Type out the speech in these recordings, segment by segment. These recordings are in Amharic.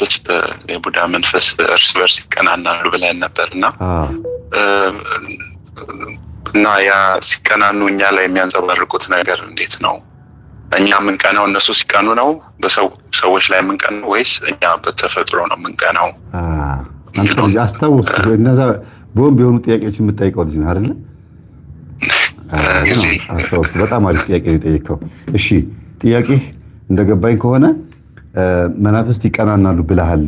ውስጥ የቡዳ መንፈስ እርስ በርስ ይቀናናሉ ብለን ነበርና እና ያ ሲቀናኑ እኛ ላይ የሚያንጸባርቁት ነገር እንዴት ነው? እኛ የምንቀናው እነሱ ሲቀኑ ነው በሰዎች ላይ የምንቀናው ወይስ እኛ በተፈጥሮ ነው የምንቀናው? አንተ አስታውስኩ እነዛ ቦምብ የሆኑ ጥያቄዎችን የምትጠይቀው ልጅ ነህ አይደል? አስታውስኩ። በጣም አሪፍ ጥያቄ ነው የጠየቀው። እሺ ጥያቄህ እንደገባኝ ከሆነ መናፍስት ይቀናናሉ ብለሃል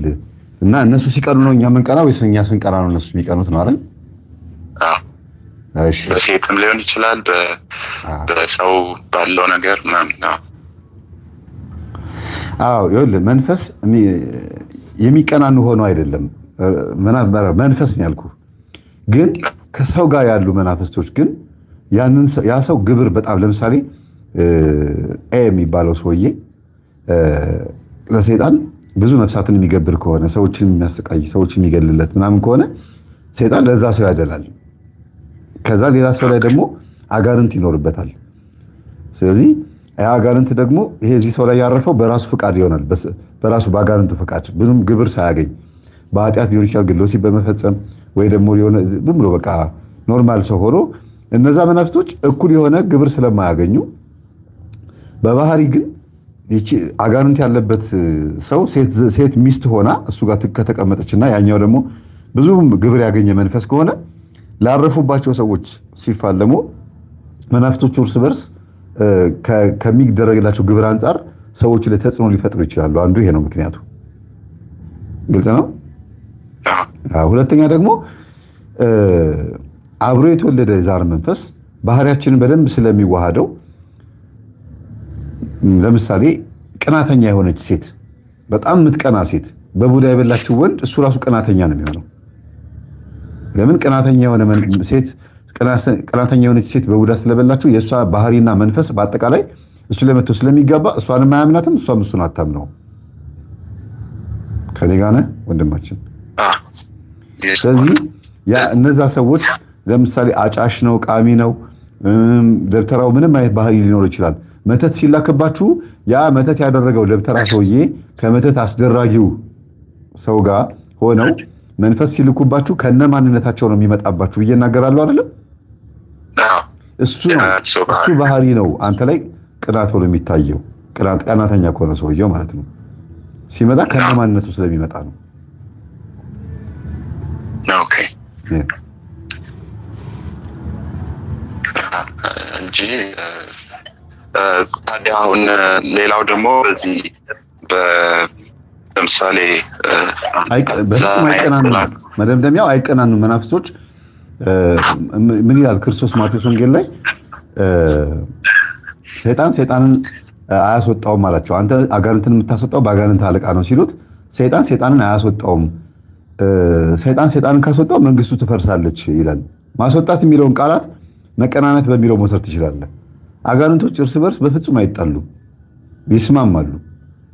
እና እነሱ ሲቀኑ ነው እኛ የምንቀናው ወይስ እኛ ስንቀና ነው እነሱ የሚቀኑት ነው አይደል? እሺ በሴትም ሊሆን ይችላል በሰው ባለው ነገር ምናምን ነው። አዎ ይኸውልህ መንፈስ የሚቀናኑ ሆኖ አይደለም መንፈስ ነው ያልኩህ። ግን ከሰው ጋር ያሉ መናፍስቶች ግን ያ ሰው ግብር በጣም ለምሳሌ የሚባለው ሰውዬ ለሰይጣን ብዙ ነፍሳትን የሚገብር ከሆነ ሰዎችን የሚያሰቃይ ሰዎችን የሚገልለት ምናምን ከሆነ ሰይጣን ለዛ ሰው ያደላል። ከዛ ሌላ ሰው ላይ ደግሞ አጋንንት ይኖርበታል። ስለዚህ አጋንንት ደግሞ ይሄ እዚህ ሰው ላይ ያረፈው በራሱ ፍቃድ ይሆናል። በራሱ በአጋንንቱ ፍቃድ ብዙም ግብር ሳያገኝ በኃጢአት ሊሆን ይችላል፣ ግሎሲ በመፈጸም ወይ ደግሞ ሊሆን ዝም ብሎ በቃ ኖርማል ሰው ሆኖ እነዛ መናፍስቶች እኩል የሆነ ግብር ስለማያገኙ በባህሪ ግን አጋንንት ያለበት ሰው ሴት ሚስት ሆና እሱ ጋር ከተቀመጠችና ያኛው ደግሞ ብዙ ግብር ያገኘ መንፈስ ከሆነ ላረፉባቸው ሰዎች ሲፋለሙ መናፍስቶቹ እርስ በርስ ከሚደረግላቸው ግብር አንጻር ሰዎች ላይ ተጽዕኖ ሊፈጥሩ ይችላሉ። አንዱ ይሄ ነው ምክንያቱ። ግልጽ ነው። ሁለተኛ ደግሞ አብሮ የተወለደ የዛር መንፈስ ባህሪያችንን በደንብ ስለሚዋሃደው ለምሳሌ ቅናተኛ የሆነች ሴት በጣም የምትቀና ሴት በቡዳ የበላችው ወንድ እሱ ራሱ ቅናተኛ ነው የሚሆነው። ለምን? ቅናተኛ የሆነች ሴት በቡዳ ስለበላችው የእሷ ባህሪና መንፈስ በአጠቃላይ እሱ ለመቶ ስለሚጋባ እሷንም አያምናትም፣ እሷም እሱን አታምነው። ከኔ ጋር ነህ ወንድማችን? ስለዚህ እነዛ ሰዎች ለምሳሌ አጫሽ ነው፣ ቃሚ ነው፣ ደብተራው ምንም አይነት ባህሪ ሊኖር ይችላል። መተት ሲላክባችሁ ያ መተት ያደረገው ደብተራ ሰውዬ ከመተት አስደራጊው ሰው ጋር ሆነው መንፈስ ሲልኩባችሁ ከነ ማንነታቸው ነው የሚመጣባችሁ ብዬ እናገራለሁ አይደለም? እሱ ባህሪ ነው አንተ ላይ ቅናት ሆኖ የሚታየው። ቀናተኛ ከሆነ ሰውየው ማለት ነው ሲመጣ ከነ ማንነቱ ስለሚመጣ ነው። ኦኬ እንጂ ታዲያ አሁን ሌላው ደግሞ በዚህ ለምሳሌ መደምደሚያው አይቀናኑ መናፍስቶች ምን ይላል ክርስቶስ ማቴዎስ ወንጌል ላይ ሰይጣንን አያስወጣውም አላቸው። አንተ አጋንንትን የምታስወጣው በአጋንንት አለቃ ነው ሲሉት ሰይጣንን አያስወጣውም፣ ሰይጣንን ካስወጣው መንግስቱ ትፈርሳለች ይላል። ማስወጣት የሚለውን ቃላት መቀናነት በሚለው መውሰድ ትችላለህ። አጋንንቶች እርስ በርስ በፍጹም አይጣሉም፣ ይስማማሉ።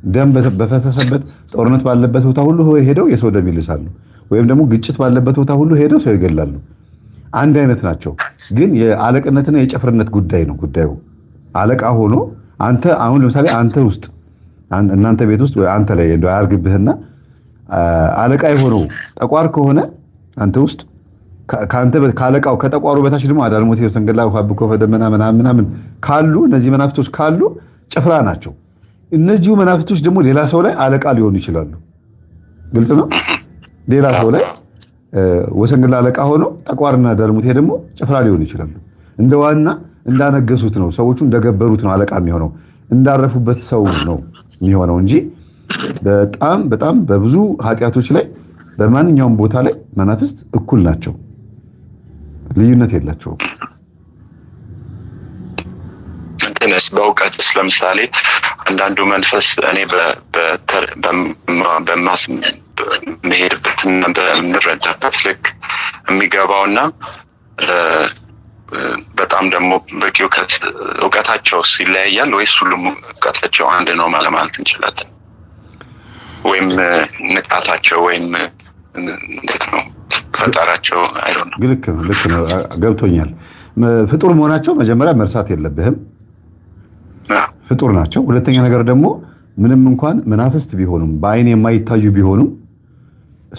ደም በፈሰሰበት ጦርነት ባለበት ቦታ ሁሉ ሄደው የሰው ደም ይልሳሉ፣ ወይም ደግሞ ግጭት ባለበት ቦታ ሁሉ ሄደው ሰው ይገላሉ። አንድ አይነት ናቸው። ግን የአለቅነትና የጨፍርነት ጉዳይ ነው ጉዳዩ። አለቃ ሆኖ አንተ አሁን ለምሳሌ አንተ ውስጥ እናንተ ቤት ውስጥ ወይ አንተ ላይ እንደው አያርግብህና አለቃ የሆነው ጠቋር ከሆነ አንተ ውስጥ ካለቃው ከጠቋሩ በታች ደግሞ አዳልሞቴ ሰንገላ ፋብኮ ፈደመና ምናምን ካሉ እነዚህ መናፍስቶች ካሉ ጭፍራ ናቸው። እነዚሁ መናፍስቶች ደግሞ ሌላ ሰው ላይ አለቃ ሊሆኑ ይችላሉ። ግልጽ ነው። ሌላ ሰው ላይ ወሰንገላ አለቃ ሆኖ ጠቋርና አዳልሞቴ ደግሞ ጭፍራ ሊሆኑ ይችላሉ። እንደ ዋና እንዳነገሱት ነው፣ ሰዎቹ እንደገበሩት ነው አለቃ የሚሆነው፣ እንዳረፉበት ሰው ነው የሚሆነው እንጂ በጣም በጣም በብዙ ኃጢአቶች ላይ በማንኛውም ቦታ ላይ መናፍስት እኩል ናቸው፣ ልዩነት የላቸውም። እንትንስ በእውቀትስ ለምሳሌ አንዳንዱ መንፈስ እኔ በምሄድበትና በምረዳበት ልክ የሚገባውና በጣም ደግሞ በቂ እውቀታቸው ይለያያል ወይስ ሁሉም እውቀታቸው አንድ ነው ማለት እንችላለን? ወይም ንቃታቸው ወይም እንዴት ነው ፈጣራቸው? አይዶን ነው። ልክ ነው ገብቶኛል። ፍጡር መሆናቸው መጀመሪያ መርሳት የለብህም። ፍጡር ናቸው። ሁለተኛ ነገር ደግሞ ምንም እንኳን መናፍስት ቢሆኑም በአይን የማይታዩ ቢሆኑም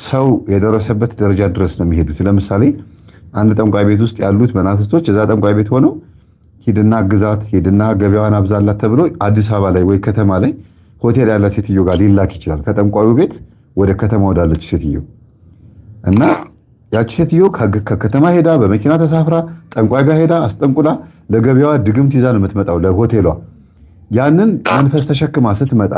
ሰው የደረሰበት ደረጃ ድረስ ነው የሚሄዱት። ለምሳሌ አንድ ጠንቋይ ቤት ውስጥ ያሉት መናፍስቶች እዛ ጠንቋይ ቤት ሆነው ሂድና ግዛት፣ ሂድና ገበያዋን አብዛላት ተብሎ አዲስ አበባ ላይ ወይ ከተማ ላይ ሆቴል ያለ ሴትዮ ጋር ሊላክ ይችላል። ከጠንቋዩ ቤት ወደ ከተማ ወዳለች ሴትዮ እና ያቺ ሴትዮ ከከተማ ሄዳ በመኪና ተሳፍራ ጠንቋይ ጋር ሄዳ አስጠንቁላ ለገበያዋ ድግምት ይዛ ነው የምትመጣው ለሆቴሏ። ያንን መንፈስ ተሸክማ ስትመጣ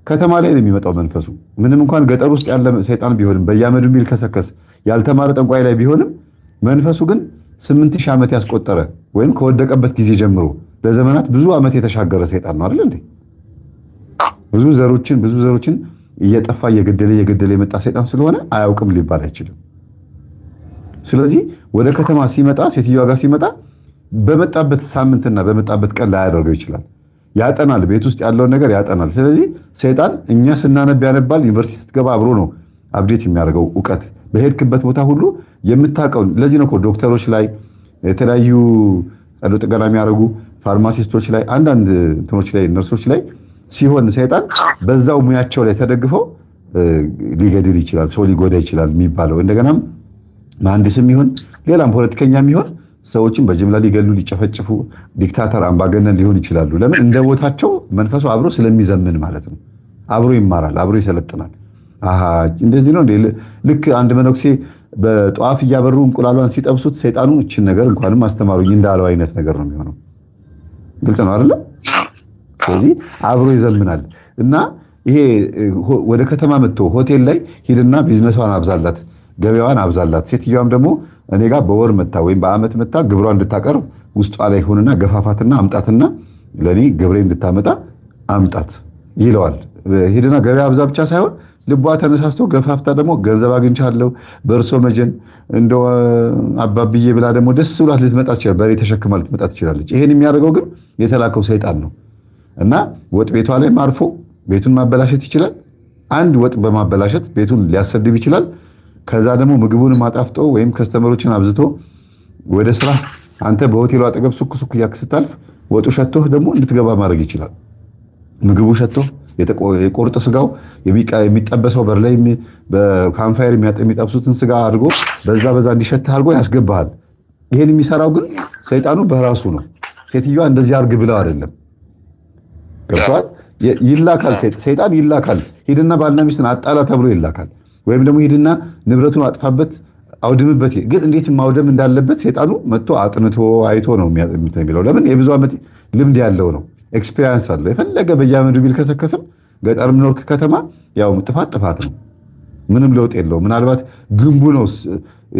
ከተማ ላይ ነው የሚመጣው መንፈሱ። ምንም እንኳን ገጠር ውስጥ ያለ ሰይጣን ቢሆንም በየአመዱ ቢልከሰከስ ያልተማረ ጠንቋይ ላይ ቢሆንም መንፈሱ ግን 8000 ዓመት ያስቆጠረ ወይም ከወደቀበት ጊዜ ጀምሮ ለዘመናት ብዙ ዓመት የተሻገረ ሰይጣን ነው አይደል እንዴ? ብዙ ዘሮችን እየጠፋ እየገደለ የመጣ ሰይጣን ስለሆነ አያውቅም ሊባል አይችልም። ስለዚህ ወደ ከተማ ሲመጣ ሴትዮዋ ጋር ሲመጣ በመጣበት ሳምንትና በመጣበት ቀን ላይ ያደርገው ይችላል። ያጠናል፣ ቤት ውስጥ ያለውን ነገር ያጠናል። ስለዚህ ሰይጣን እኛ ስናነብ ያነባል። ዩኒቨርሲቲ ስትገባ አብሮ ነው አፕዴት የሚያደርገው እውቀት በሄድክበት ቦታ ሁሉ የምታውቀው። ለዚህ ነው እኮ ዶክተሮች ላይ የተለያዩ ቀዶ ጥገና የሚያደርጉ ፋርማሲስቶች ላይ አንዳንድ እንትኖች ላይ ነርሶች ላይ ሲሆን ሰይጣን በዛው ሙያቸው ላይ ተደግፈው ሊገድል ይችላል፣ ሰው ሊጎዳ ይችላል የሚባለው። እንደገናም መሐንዲስም ይሁን ሌላም ፖለቲከኛም ይሁን ሰዎችን በጅምላ ሊገሉ ሊጨፈጭፉ ዲክታተር አምባገነን ሊሆን ይችላሉ። ለምን? እንደ ቦታቸው መንፈሱ አብሮ ስለሚዘምን ማለት ነው። አብሮ ይማራል፣ አብሮ ይሰለጥናል። አሃ እንደዚህ ነው። ልክ አንድ መነኩሴ በጧፍ እያበሩ እንቁላሏን ሲጠብሱት ሰይጣኑ እችን ነገር እንኳንም አስተማሩኝ እንዳለው አይነት ነገር ነው የሚሆነው። ግልጽ ነው አይደለ? ስለዚህ አብሮ ይዘምናል እና ይሄ ወደ ከተማ መጥቶ ሆቴል ላይ ሂድና ቢዝነሷን አብዛላት፣ ገበያዋን አብዛላት። ሴትዮዋም ደግሞ እኔ ጋር በወር መታ ወይም በአመት መታ ግብሯን እንድታቀርብ ውስጧ ላይ ሆንና ገፋፋትና አምጣትና ለኔ ግብሬ እንድታመጣ አምጣት ይለዋል። ሂድና ገበያ አብዛ ብቻ ሳይሆን ልቧ ተነሳስቶ ገፋፍታ ደግሞ ገንዘብ አግኝቻለሁ በእርሶ መጀን እንደው አባብዬ ብላ ደግሞ ደስ ብላት ልትመጣ ትችላለች። በሬ ተሸክማ ልትመጣ ትችላለች። ይሄን የሚያደርገው ግን የተላከው ሰይጣን ነው እና ወጥ ቤቷ ላይ አርፎ ቤቱን ማበላሸት ይችላል። አንድ ወጥ በማበላሸት ቤቱን ሊያሰድብ ይችላል። ከዛ ደግሞ ምግቡን ማጣፍጦ ወይም ከስተመሮችን አብዝቶ ወደ ስራ አንተ በሆቴሉ አጠገብ ሱክ እያልክ ስታልፍ ወጡ ሸቶህ ደግሞ እንድትገባ ማድረግ ይችላል። ምግቡ ሸቶህ የቆርጥ ስጋው የሚጠበሰው በር ላይ በካምፋየር የሚጠብሱትን ስጋ አድርጎ በዛ እንዲሸትህ አድርጎ ያስገባሃል። ይሄን የሚሰራው ግን ሰይጣኑ በራሱ ነው። ሴትዮዋ እንደዚህ አርግ ብለው አይደለም። ገብቷል? ይላካል፣ ሰይጣን ይላካል። ሂድና ባልና ሚስትን አጣላ ተብሎ ይላካል። ወይም ደግሞ ሂድና ንብረቱን አጥፋበት፣ አውድምበት። ግን እንዴት ማውደም እንዳለበት ሰይጣኑ መጥቶ አጥንቶ አይቶ ነው የሚለው። ለምን? የብዙ ዓመት ልምድ ያለው ነው፣ ኤክስፒሪየንስ አለው። የፈለገ በየአመዱ ቢልከሰከስም ገጠር ምኖር ከተማ ያው ጥፋት ነው፣ ምንም ለውጥ የለውም። ምናልባት ግንቡ ነው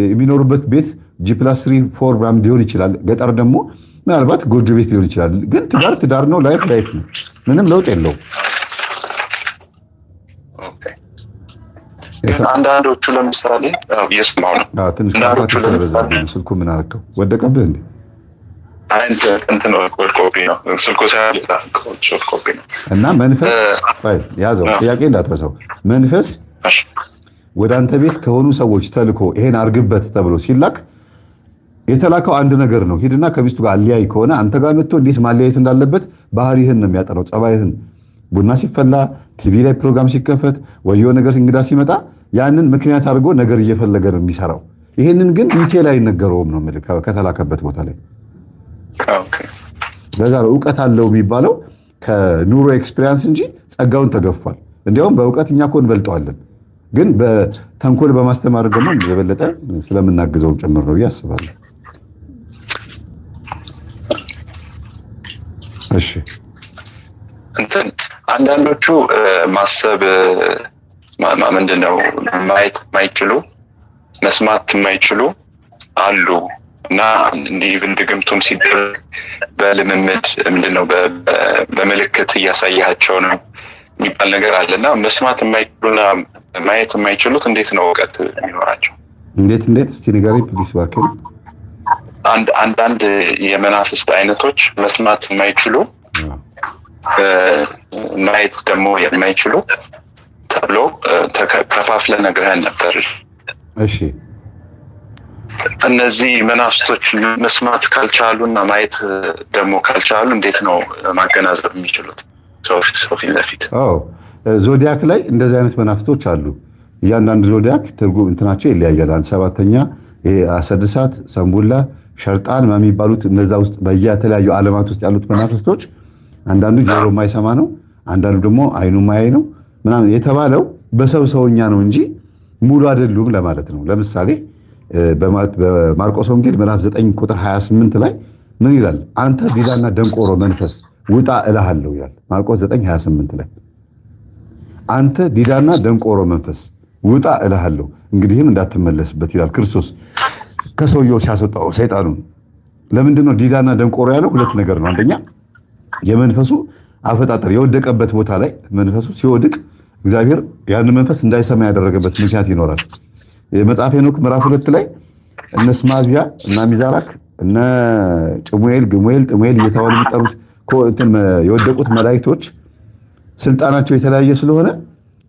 የሚኖሩበት ቤት G+3 4 ምናምን ሊሆን ይችላል። ገጠር ደግሞ ምናልባት ጎጆ ቤት ሊሆን ይችላል። ግን ትዳር ነው፣ ላይፍ ነው፣ ምንም ለውጥ የለውም። ግን አንዳንዶቹ ለምሳሌ እየሰማሁ ነው። ትንሽ ስልኩ ምን አደረገው? ወደቀብህ እንዴ? አንተ እንትን ወድቆብኝ ነው ስልኩ ወድቆብኝ ነው። እና መንፈስ ያዘው፣ ጥያቄ እንዳትረሳው። መንፈስ ወደ አንተ ቤት ከሆኑ ሰዎች ተልኮ ይሄን አርግበት ተብሎ ሲላክ የተላከው አንድ ነገር ነው። ሂድና ከሚስቱ ጋር አለያይ ከሆነ አንተ ጋር መጥቶ እንዴት ማለያየት እንዳለበት ባህሪህን ነው የሚያጠናው፣ ጸባይህን። ቡና ሲፈላ፣ ቲቪ ላይ ፕሮግራም ሲከፈት፣ ወዮ ነገር እንግዳ ሲመጣ ያንን ምክንያት አድርጎ ነገር እየፈለገ ነው የሚሰራው። ይሄንን ግን ዲቴል አይነገረውም ነው የምልህ ከተላከበት ቦታ ላይ። ለዛ ነው እውቀት አለው የሚባለው ከኑሮ ኤክስፒሪየንስ እንጂ ጸጋውን ተገፏል። እንዲያውም በእውቀት እኛ እኮ እንበልጠዋለን፣ ግን በተንኮል በማስተማር ደግሞ የበለጠ ስለምናግዘውም ጭምር ነው አስባለሁ። እሺ እንትን አንዳንዶቹ ማሰብ ምንድነው ማየት የማይችሉ መስማት የማይችሉ አሉ እና ኢቭን ድግምቱም ሲደረግ በልምምድ ምንድነው በምልክት እያሳያቸው ነው የሚባል ነገር አለና መስማት የማይችሉና ማየት የማይችሉት እንዴት ነው እውቀት የሚኖራቸው? እንዴት እስቲ ንገረኝ ፕሊስ እባክህ። አንዳንድ የመናፍስት አይነቶች መስማት የማይችሉ ማየት ደግሞ የማይችሉ ተብሎ ከፋፍለ ነግረህን ነበር። እሺ እነዚህ መናፍስቶች መስማት ካልቻሉና ማየት ደግሞ ካልቻሉ እንዴት ነው ማገናዘብ የሚችሉት? ሰው ፊት ለፊት። ዞዲያክ ላይ እንደዚህ አይነት መናፍስቶች አሉ። እያንዳንዱ ዞዲያክ ትርጉም እንትናቸው ይለያያል። አንድ ሰባተኛ ይሄ አሰድሳት፣ ሰንቡላ፣ ሸርጣን የሚባሉት እነዛ ውስጥ በየተለያዩ ዓለማት ውስጥ ያሉት መናፍስቶች አንዳንዱ ጆሮ የማይሰማ ነው፣ አንዳንዱ ደግሞ አይኑ ማያይ ነው ምናምን የተባለው በሰው ሰውኛ ነው እንጂ ሙሉ አይደሉም ለማለት ነው። ለምሳሌ በማርቆስ ወንጌል ምዕራፍ 9 ቁጥር 28 ላይ ምን ይላል? አንተ ዲዳና ደንቆሮ መንፈስ ውጣ እልሃለሁ ይላል። ማርቆስ 9:28 ላይ አንተ ዲዳና ደንቆሮ መንፈስ ውጣ እልሃለሁ እንግዲህም እንዳትመለስበት ይላል ክርስቶስ ከሰውየው ሲያስወጣው ሰይጣኑን። ለምንድን ነው ዲዳና ደንቆሮ ያለው? ሁለት ነገር ነው። አንደኛ የመንፈሱ አፈጣጠር የወደቀበት ቦታ ላይ መንፈሱ ሲወድቅ እግዚአብሔር ያን መንፈስ እንዳይሰማ ያደረገበት ምክንያት ይኖራል። የመጽሐፈ ሄኖክ ምዕራፍ 2 ላይ እነ ስማዚያ እና ሚዛራክ እነ ጭሙኤል፣ ግሙኤል፣ ጥሙኤል እየተባሉ የሚጠሩት የወደቁት መላእክቶች ስልጣናቸው የተለያየ ስለሆነ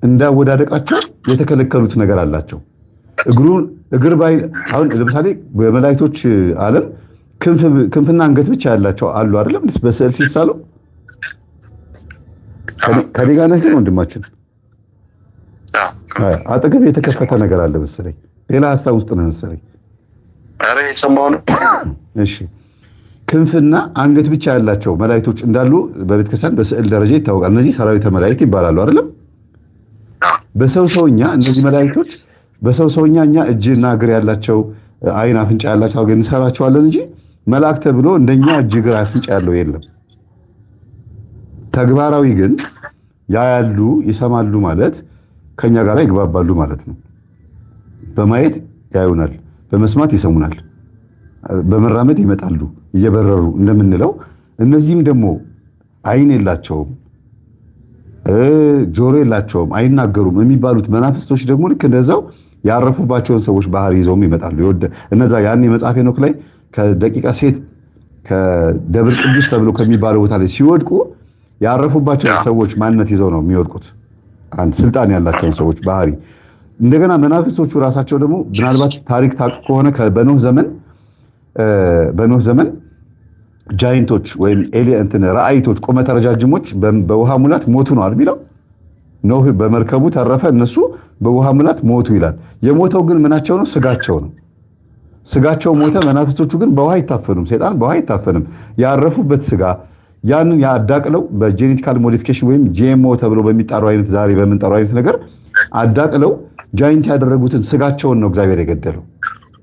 እንዳወዳደቃቸው የተከለከሉት ነገር አላቸው። እግር ባይ አሁን ለምሳሌ በመላእክቶች ዓለም ክንፍና አንገት ብቻ ያላቸው አሉ አይደለም? በስዕል ሲሳለው ከኔ ጋር ነህ ግን ወንድማችን አጠገብ የተከፈተ ነገር አለ መሰለኝ። ሌላ ሀሳብ ውስጥ ነው መሰለኝ። አረ የሰማው ነው። እሺ ክንፍና አንገት ብቻ ያላቸው መላእክቶች እንዳሉ በቤተክርስቲያን በስዕል ደረጃ ይታወቃል። እነዚህ ሰራዊተ መላእክት ይባላሉ አይደለም? በሰው ሰውኛ እነዚህ መላእክቶች በሰው ሰውኛ እኛ እጅና እግር ያላቸው አይን አፍንጫ ያላቸው አገን እንሰራቸዋለን እንጂ መልአክ ተብሎ እንደኛ እጅ እግር አፍንጫ ያለው የለም። ተግባራዊ ግን ያያሉ ይሰማሉ ማለት ከኛ ጋር ይግባባሉ ማለት ነው። በማየት ያዩናል፣ በመስማት ይሰሙናል፣ በመራመድ ይመጣሉ እየበረሩ እንደምንለው። እነዚህም ደግሞ አይን የላቸውም ጆሮ የላቸውም አይናገሩም የሚባሉት መናፍስቶች ደግሞ ልክ እንደዛው ያረፉባቸውን ሰዎች ባህሪ ይዘውም ይመጣሉ። እነዛ ያን መጽሐፈ ሄኖክ ላይ ከደቂቀ ሴት ከደብረ ቅዱስ ተብሎ ከሚባለው ቦታ ላይ ሲወድቁ ያረፉባቸውን ሰዎች ማንነት ይዘው ነው የሚወድቁት። አንድ ስልጣን ያላቸውን ሰዎች ባህሪ። እንደገና መናፍስቶቹ ራሳቸው ደግሞ ምናልባት ታሪክ ታውቁ ከሆነ በኖህ ዘመን ጃይንቶች ወይም ራአይቶች ቁመተ ረጃጅሞች በውሃ ሙላት ሞቱ ነው አይደል? ኖህ በመርከቡ ተረፈ፣ እነሱ በውሃ ሙላት ሞቱ ይላል። የሞተው ግን ምናቸው ነው? ስጋቸው ነው። ስጋቸው ሞተ። መናፍስቶቹ ግን በውሃ አይታፈኑም። ሰይጣን በውሃ አይታፈንም። ያረፉበት ስጋ ያንን ያዳቅለው በጄኔቲካል ሞዲፊኬሽን ወይም ጂኤምኦ ተብሎ በሚጠራው አይነት ዛሬ በምንጠራው አይነት ነገር አዳቅለው ጃይንት ያደረጉትን ስጋቸውን ነው እግዚአብሔር የገደለው።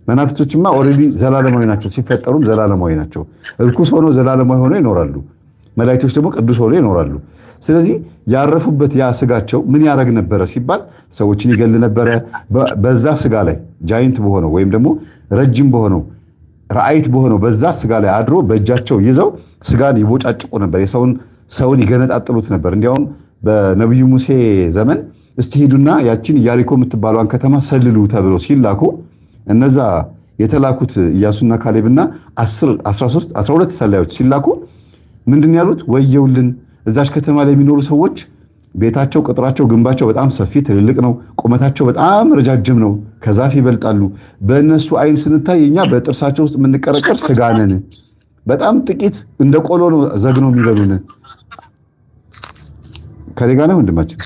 መናፍስቶችማ ኦልሬዲ ዘላለማዊ ናቸው። ሲፈጠሩም ዘላለማዊ ናቸው። እርኩስ ሆነው ዘላለማዊ ሆነው ይኖራሉ። መላእክቶች ደግሞ ቅዱስ ሆነው ይኖራሉ። ስለዚህ ያረፉበት ያ ስጋቸው ምን ያደርግ ነበረ ሲባል ሰዎችን ይገል ነበረ። በዛ ስጋ ላይ ጃይንት በሆነው ወይም ደግሞ ረጅም በሆነው ራአይት በሆነው በዛ ስጋ ላይ አድሮ በእጃቸው ይዘው ስጋን ይቦጫጭቁ ነበር። ሰውን ይገነጣጥሉት ነበር። እንዲያውም በነቢዩ ሙሴ ዘመን እስቲ ሄዱና ያችን ኢያሪኮ የምትባለዋን ከተማ ሰልሉ ተብሎ ሲላኩ እነዛ የተላኩት ኢያሱና ካሌብና 12 ሰላዮች ሲላኩ ምንድን ያሉት? ወየውልን እዛች ከተማ ላይ የሚኖሩ ሰዎች ቤታቸው፣ ቅጥራቸው፣ ግንባቸው በጣም ሰፊ ትልልቅ ነው። ቁመታቸው በጣም ረጃጅም ነው። ከዛፍ ይበልጣሉ። በእነሱ አይን ስንታይ እኛ በጥርሳቸው ውስጥ የምንቀረቀር ስጋ ነን። በጣም ጥቂት እንደ ቆሎ ነው ዘግነው የሚበሉን። ከኔ ጋር ነው ወንድማችን?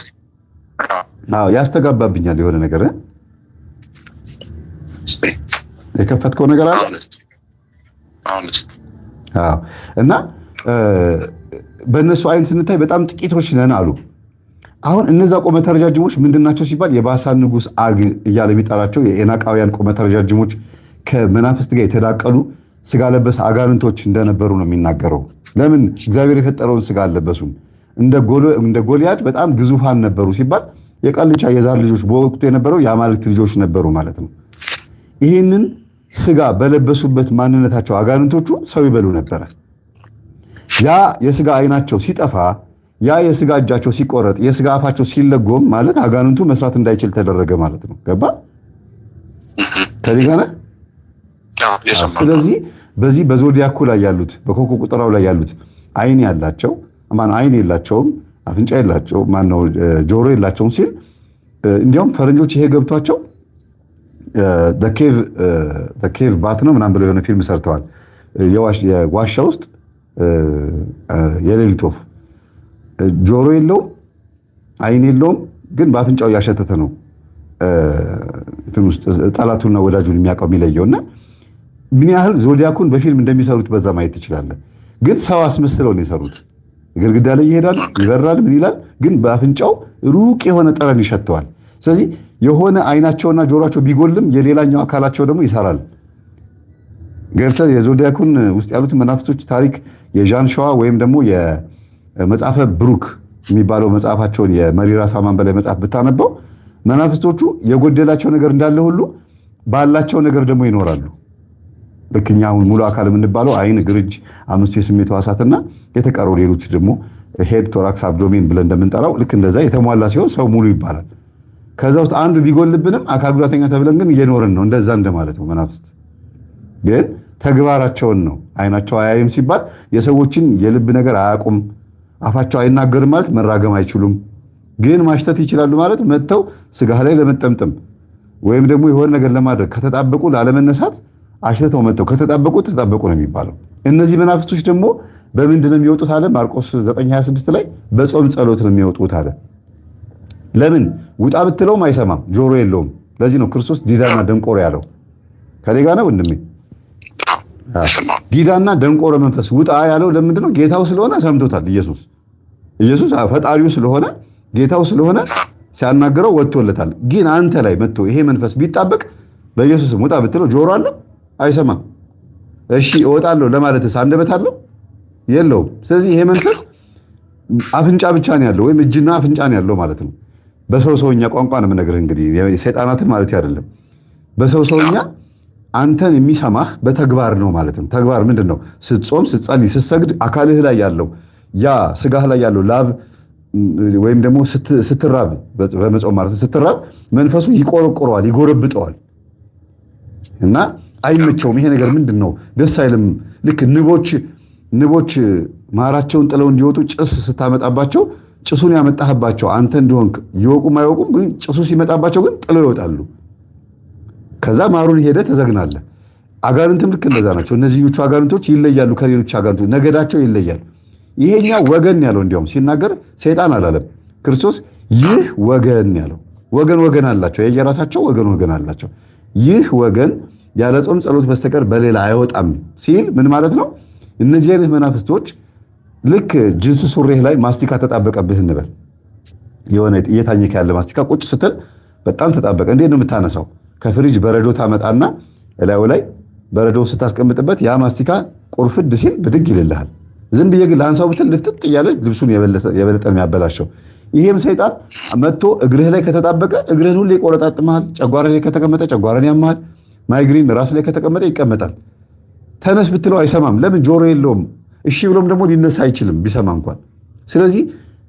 አዎ ያስተጋባብኛል የሆነ ነገር የከፈትከው ነገር አለ። አዎ እና በእነሱ አይን ስንታይ በጣም ጥቂቶች ነን አሉ። አሁን እነዛ ቁመተ ረጃጅሞች ምንድናቸው ሲባል የባሳን ንጉሥ አግ እያለ የሚጠራቸው የኤናቃውያን ቁመተ ረጃጅሞች ከመናፍስት ጋር የተዳቀሉ ስጋ ለበስ አጋንንቶች እንደነበሩ ነው የሚናገረው። ለምን? እግዚአብሔር የፈጠረውን ስጋ አልለበሱም። እንደ ጎልያድ በጣም ግዙፋን ነበሩ ሲባል የቃልቻ የዛር ልጆች በወቅቱ የነበረው የአማልክት ልጆች ነበሩ ማለት ነው። ይህንን ስጋ በለበሱበት ማንነታቸው አጋንንቶቹ ሰው ይበሉ ነበረ። ያ የስጋ አይናቸው ሲጠፋ፣ ያ የስጋ እጃቸው ሲቆረጥ፣ የስጋ አፋቸው ሲለጎም ማለት አጋንንቱ መስራት እንዳይችል ተደረገ ማለት ነው። ገባ? ከዚህ ጋር ስለዚህ በዚህ በዞዲያኩ ላይ ያሉት በኮከብ ቁጠራው ላይ ያሉት አይን ያላቸው አይን የላቸውም፣ አፍንጫ የላቸውም፣ ማነው ጆሮ የላቸውም ሲል እንዲያውም ፈረንጆች ይሄ ገብቷቸው ኬቭ ባት ነው ምናምን ብለው የሆነ ፊልም ሰርተዋል። የዋሻ ውስጥ የሌሊት ወፍ ጆሮ የለውም፣ አይን የለውም፣ ግን በአፍንጫው ያሸተተ ነው እንትን ውስጥ ጠላቱና ወዳጁን የሚያውቀው የሚለየውና ምን ያህል ዞዲያኩን በፊልም እንደሚሰሩት በዛ ማየት ትችላለህ። ግን ሰው አስመስለው ነው የሰሩት። ግድግዳ ላይ ይሄዳል፣ ይበራል፣ ምን ይላል፣ ግን በአፍንጫው ሩቅ የሆነ ጠረን ይሸተዋል። ስለዚህ የሆነ አይናቸውና ጆሮአቸው ቢጎልም የሌላኛው አካላቸው ደግሞ ይሰራል። ገብተህ የዞዲያኩን ውስጥ ያሉት መናፍስቶች ታሪክ የዣን ሸዋ ወይም ደግሞ የመጽሐፈ ብሩክ የሚባለው መጽሐፋቸውን የመሪራ ሳማን በላይ መጽሐፍ ብታነበው መናፍስቶቹ የጎደላቸው ነገር እንዳለ ሁሉ ባላቸው ነገር ደግሞ ይኖራሉ። ልክ እኛ አሁን ሙሉ አካል የምንባለው አይን፣ እግር፣ እጅ፣ አምስቱ የስሜት ሕዋሳትና የተቀሩ ሌሎች ደግሞ ሄድ፣ ቶራክስ፣ አብዶሜን ብለን እንደምንጠራው ልክ እንደዛ የተሟላ ሲሆን ሰው ሙሉ ይባላል። ከዛ ውስጥ አንዱ ቢጎልብንም አካል ጉዳተኛ ተብለን ግን እየኖርን ነው። እንደዛ እንደማለት ነው። መናፍስት ግን ተግባራቸውን ነው። አይናቸው አያይም ሲባል የሰዎችን የልብ ነገር አያውቁም፣ አፋቸው አይናገርም ማለት መራገም አይችሉም። ግን ማሽተት ይችላሉ ማለት መጥተው ስጋህ ላይ ለመጠምጠም ወይም ደግሞ የሆነ ነገር ለማድረግ ከተጣበቁ ላለመነሳት አሽተተው መጥተው ከተጣበቁ ተጣበቁ ነው የሚባለው። እነዚህ መናፍስቶች ደግሞ በምንድን ነው የሚወጡት አለ ማርቆስ 9:26 ላይ በጾም ጸሎት ነው የሚወጡት አለ። ለምን ውጣ ብትለውም አይሰማም፣ ጆሮ የለውም። ለዚህ ነው ክርስቶስ ዲዳና ደንቆሮ ያለው። ከሌጋ ነው ወንድሜ። ዲዳና ደንቆሮ መንፈስ ውጣ ያለው ለምንድን ነው? ጌታው ስለሆነ ሰምቶታል። ኢየሱስ ፈጣሪው ስለሆነ ጌታው ስለሆነ ሲያናገረው ወጥቶለታል። ግን አንተ ላይ መጥቶ ይሄ መንፈስ ቢጣበቅ በኢየሱስም ውጣ ብትለው ጆሮ አለው? አይሰማም። እሺ እወጣለሁ ለማለትስ አንደበት አለው? የለውም። ስለዚህ ይሄ መንፈስ አፍንጫ ብቻ ነው ያለው፣ ወይም እጅና አፍንጫ ነው ያለው ማለት ነው። በሰው ሰውኛ ቋንቋ ነው የምነግርህ። እንግዲህ ሰይጣናትን ማለት አይደለም። በሰው ሰውኛ አንተን የሚሰማህ በተግባር ነው ማለት ነው። ተግባር ምንድን ነው? ስትጾም፣ ስትጸልይ፣ ስትሰግድ አካልህ ላይ ያለው ያ ስጋህ ላይ ያለው ላብ ወይም ደግሞ ስትራብ በመጾም ማለት ስትራብ መንፈሱ ይቆረቆረዋል፣ ይጎረብጠዋል እና አይመቸውም። ይሄ ነገር ምንድን ነው? ደስ አይልም። ልክ ንቦች ማራቸውን ጥለው እንዲወጡ ጭስ ስታመጣባቸው ጭሱን ያመጣህባቸው አንተ እንደሆንክ ይወቁም አይወቁም፣ ግን ጭሱ ሲመጣባቸው ግን ጥለው ይወጣሉ። ከዛ ማሩን ሄደ ተዘግናለህ። አጋንንትም ልክ እንደዛ ናቸው። እነዚህኞቹ አጋንንቶች ይለያሉ ከሌሎች አጋንንቶች፣ ነገዳቸው ይለያል። ይሄኛው ወገን ያለው እንዲያውም ሲናገር ሰይጣን አላለም ክርስቶስ። ይህ ወገን ያለው ወገን አላቸው፣ የየራሳቸው ወገን አላቸው። ይህ ወገን ያለ ጾም ጸሎት በስተቀር በሌላ አይወጣም ሲል ምን ማለት ነው? እነዚህ አይነት መናፍስቶች ልክ ጅንስ ሱሪህ ላይ ማስቲካ ተጣበቀብህ እንበል። የሆነ እየታኘከ ያለ ማስቲካ ቁጭ ስትል በጣም ተጣበቀ። እንዴት ነው የምታነሳው? ከፍሪጅ በረዶ ታመጣና እላዩ ላይ በረዶውን ስታስቀምጥበት ያ ማስቲካ ቁርፍድ ሲል ብድግ ይልልሃል። ዝም ብዬ ግን ለአንሳው ብትል ልፍጥጥ እያለ ልብሱን የበለጠ የሚያበላሸው። ይሄም ሰይጣን መጥቶ እግርህ ላይ ከተጣበቀ እግርህን ሁሌ ይቆረጣጥመሃል። ጨጓራ ላይ ከተቀመጠ ጨጓራን ያመሃል። ማይግሪን ራስ ላይ ከተቀመጠ ይቀመጣል። ተነስ ብትለው አይሰማም። ለምን? ጆሮ የለውም። እሺ ብሎም ደግሞ ሊነሳ አይችልም ቢሰማ እንኳን። ስለዚህ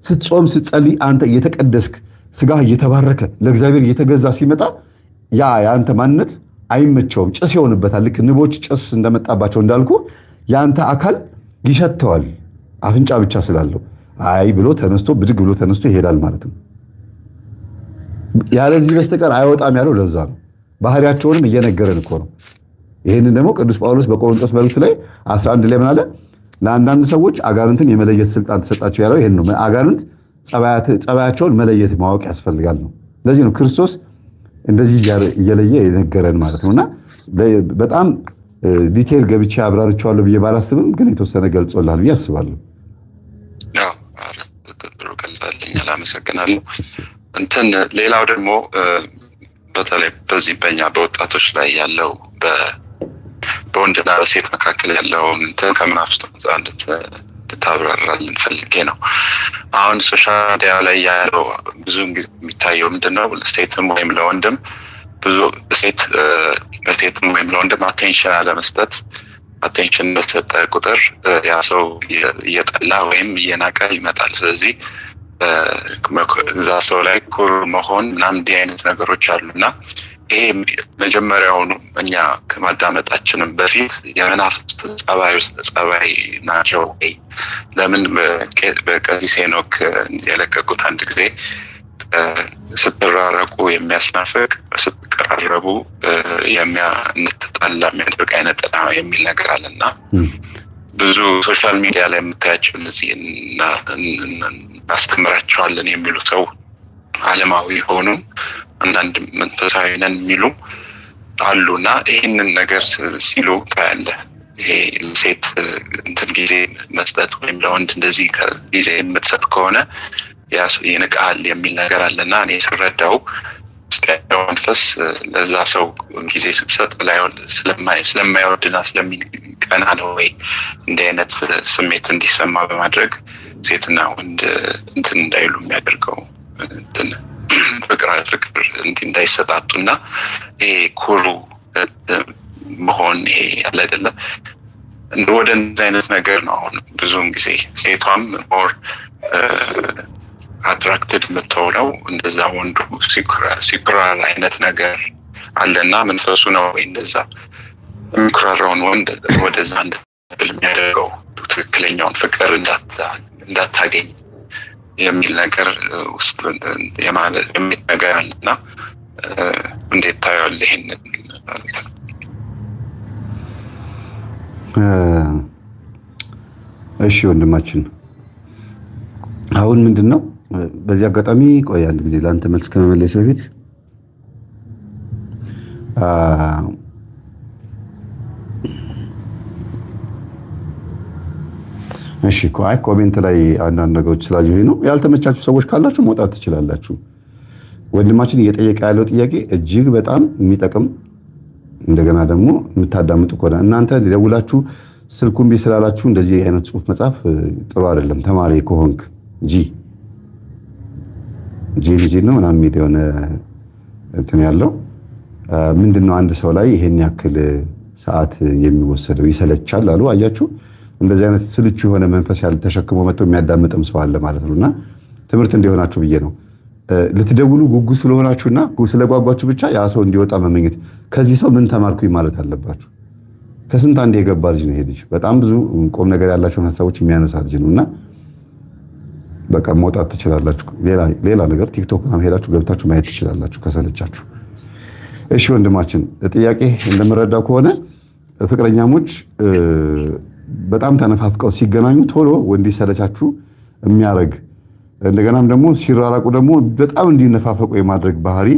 ስትጾም ስትጸልይ አንተ እየተቀደስክ ስጋህ እየተባረከ ለእግዚአብሔር እየተገዛ ሲመጣ ያ የአንተ ማንነት አይመቸውም፣ ጭስ ይሆንበታል። ልክ ንቦች ጭስ እንደመጣባቸው እንዳልኩ የአንተ አካል ይሸተዋል፣ አፍንጫ ብቻ ስላለው። አይ ብሎ ተነስቶ ብድግ ብሎ ተነስቶ ይሄዳል ማለት ነው። ያለዚህ በስተቀር አይወጣም ያለው ለዛ ነው። ባህሪያቸውንም እየነገረን እኮ ነው። ይህንን ደግሞ ቅዱስ ጳውሎስ በቆሮንቶስ መልእክቱ ላይ 11 ላይ ምን አለ? ለአንዳንድ ሰዎች አጋንንትን የመለየት ስልጣን ተሰጣቸው ያለው ይሄን ነው። አጋንንት ጸባያቸውን መለየት ማወቅ ያስፈልጋል ነው። ለዚህ ነው ክርስቶስ እንደዚህ እየለየ የነገረን ማለት ነውና በጣም ዲቴል ገብቼ አብራርቼዋለሁ ብዬ ባላስብም ግን የተወሰነ ገልጾልሃል ብዬ አስባለሁ። ጥሩ ገልጻልኛል፣ አመሰግናለሁ። ሌላው ደግሞ በተለይ በዚህ በእኛ በወጣቶች ላይ ያለው በወንድና በሴት መካከል ያለውን ከመናፍስቱ ነፃ እንድታብራራልን ፈልጌ ነው። አሁን ሶሻል ሚዲያ ላይ ያለው ብዙውን ጊዜ የሚታየው ምንድነው? ሴትም ወይም ለወንድም በሴትም ወይም ለወንድም አቴንሽን አለመስጠት። አቴንሽን በሰጠ ቁጥር ያ ሰው እየጠላ ወይም እየናቀ ይመጣል። ስለዚህ እዛ ሰው ላይ ኩር መሆን ምናምን እንዲህ አይነት ነገሮች አሉና ይሄ መጀመሪያውኑ እኛ ከማዳመጣችንም በፊት የመናፍስት ጸባይ ናቸው ወይ? ለምን በቀሲስ ሄኖክ የለቀቁት አንድ ጊዜ ስትራረቁ የሚያስናፍቅ ስትቀራረቡ እንድትጣላ የሚያደርግ አይነት የሚል ነገር አለና ብዙ ሶሻል ሚዲያ ላይ የምታያቸው እነዚህ እናስተምራቸዋለን የሚሉ ሰው ዓለማዊ ሆኑ አንዳንድ መንፈሳዊ ነን የሚሉ አሉና ይህንን ነገር ሲሉ ካለ ይሄ ሴት እንትን ጊዜ መስጠት ወይም ለወንድ እንደዚህ ጊዜ የምትሰጥ ከሆነ ይንቃል የሚል ነገር አለና እኔ ስረዳው መንፈስ ለዛ ሰው ጊዜ ስትሰጥ ስለማይወድና ስለሚቀና ነው ወይ እንዲህ አይነት ስሜት እንዲሰማ በማድረግ ሴትና ወንድ እንትን እንዳይሉ የሚያደርገው እንትን ፍቅር እንዳይሰጣጡና ይሄ ኩሩ መሆን ይሄ ያለ አይደለ ወደ እንደዚህ አይነት ነገር ነው። አሁን ብዙውን ጊዜ ሴቷም ሞር አትራክትድ የምትሆነው እንደዛ ወንዱ ሲኩራር አይነት ነገር አለና መንፈሱ ነው ወይ እንደዛ የሚኩራራውን ወንድ ወደዛ እንድትብል የሚያደርገው ትክክለኛውን ፍቅር እንዳታገኝ የሚል ነገር ውስጥ የማለት ነገር አለና እንዴት ታየዋለህ ይሄንን? እሺ ወንድማችን አሁን ምንድነው በዚህ አጋጣሚ ቆይ አንድ ጊዜ ለአንተ መልስ ከመመለስ በፊት እሺ ቆይ ኮሜንት ላይ አንዳንድ ነገሮች ስላየሁ ነው ያልተመቻችሁ ሰዎች ካላችሁ መውጣት ትችላላችሁ። ወንድማችን እየጠየቀ ያለው ጥያቄ እጅግ በጣም የሚጠቅም እንደገና ደግሞ የምታዳምጡ ከሆነ እናንተ ደውላችሁ ስልኩን ቢስላላችሁ እንደዚህ አይነት ጽሁፍ መጻፍ ጥሩ አይደለም። ተማሪ ከሆንክ ጂ ነው ምናምን የሚል የሆነ እንትን ያለው ምንድነው አንድ ሰው ላይ ይሄን ያክል ሰዓት የሚወሰደው ይሰለቻል አሉ። አያችሁ እንደዚህ አይነት ስልቹ የሆነ መንፈስ ያለ ተሸክሞ መጥቶ የሚያዳምጥም ሰው አለ ማለት ነውና ትምህርት እንዲሆናችሁ ብዬ ነው። ልትደውሉ ጉጉ ስለሆናችሁና ስለጓጓችሁ ብቻ ያ ሰው እንዲወጣ መመኘት ከዚህ ሰው ምን ተማርኩኝ ማለት አለባችሁ። ከስንት አንድ የገባ ልጅ ነው ይሄ ልጅ። በጣም ብዙ ቁም ነገር ያላቸውን ሐሳቦች የሚያነሳ ልጅ ነውና በቃ መውጣት ትችላላችሁ። ሌላ ነገር ቲክቶክ ምናምን ሄዳችሁ ገብታችሁ ማየት ትችላላችሁ ከሰለቻችሁ። እሺ ወንድማችን ጥያቄ እንደምረዳው ከሆነ ፍቅረኛሞች በጣም ተነፋፍቀው ሲገናኙ ቶሎ እንዲሰለቻችሁ የሚያደርግ እንደገናም ደግሞ ሲራራቁ ደግሞ በጣም እንዲነፋፈቁ የማድረግ ባህሪ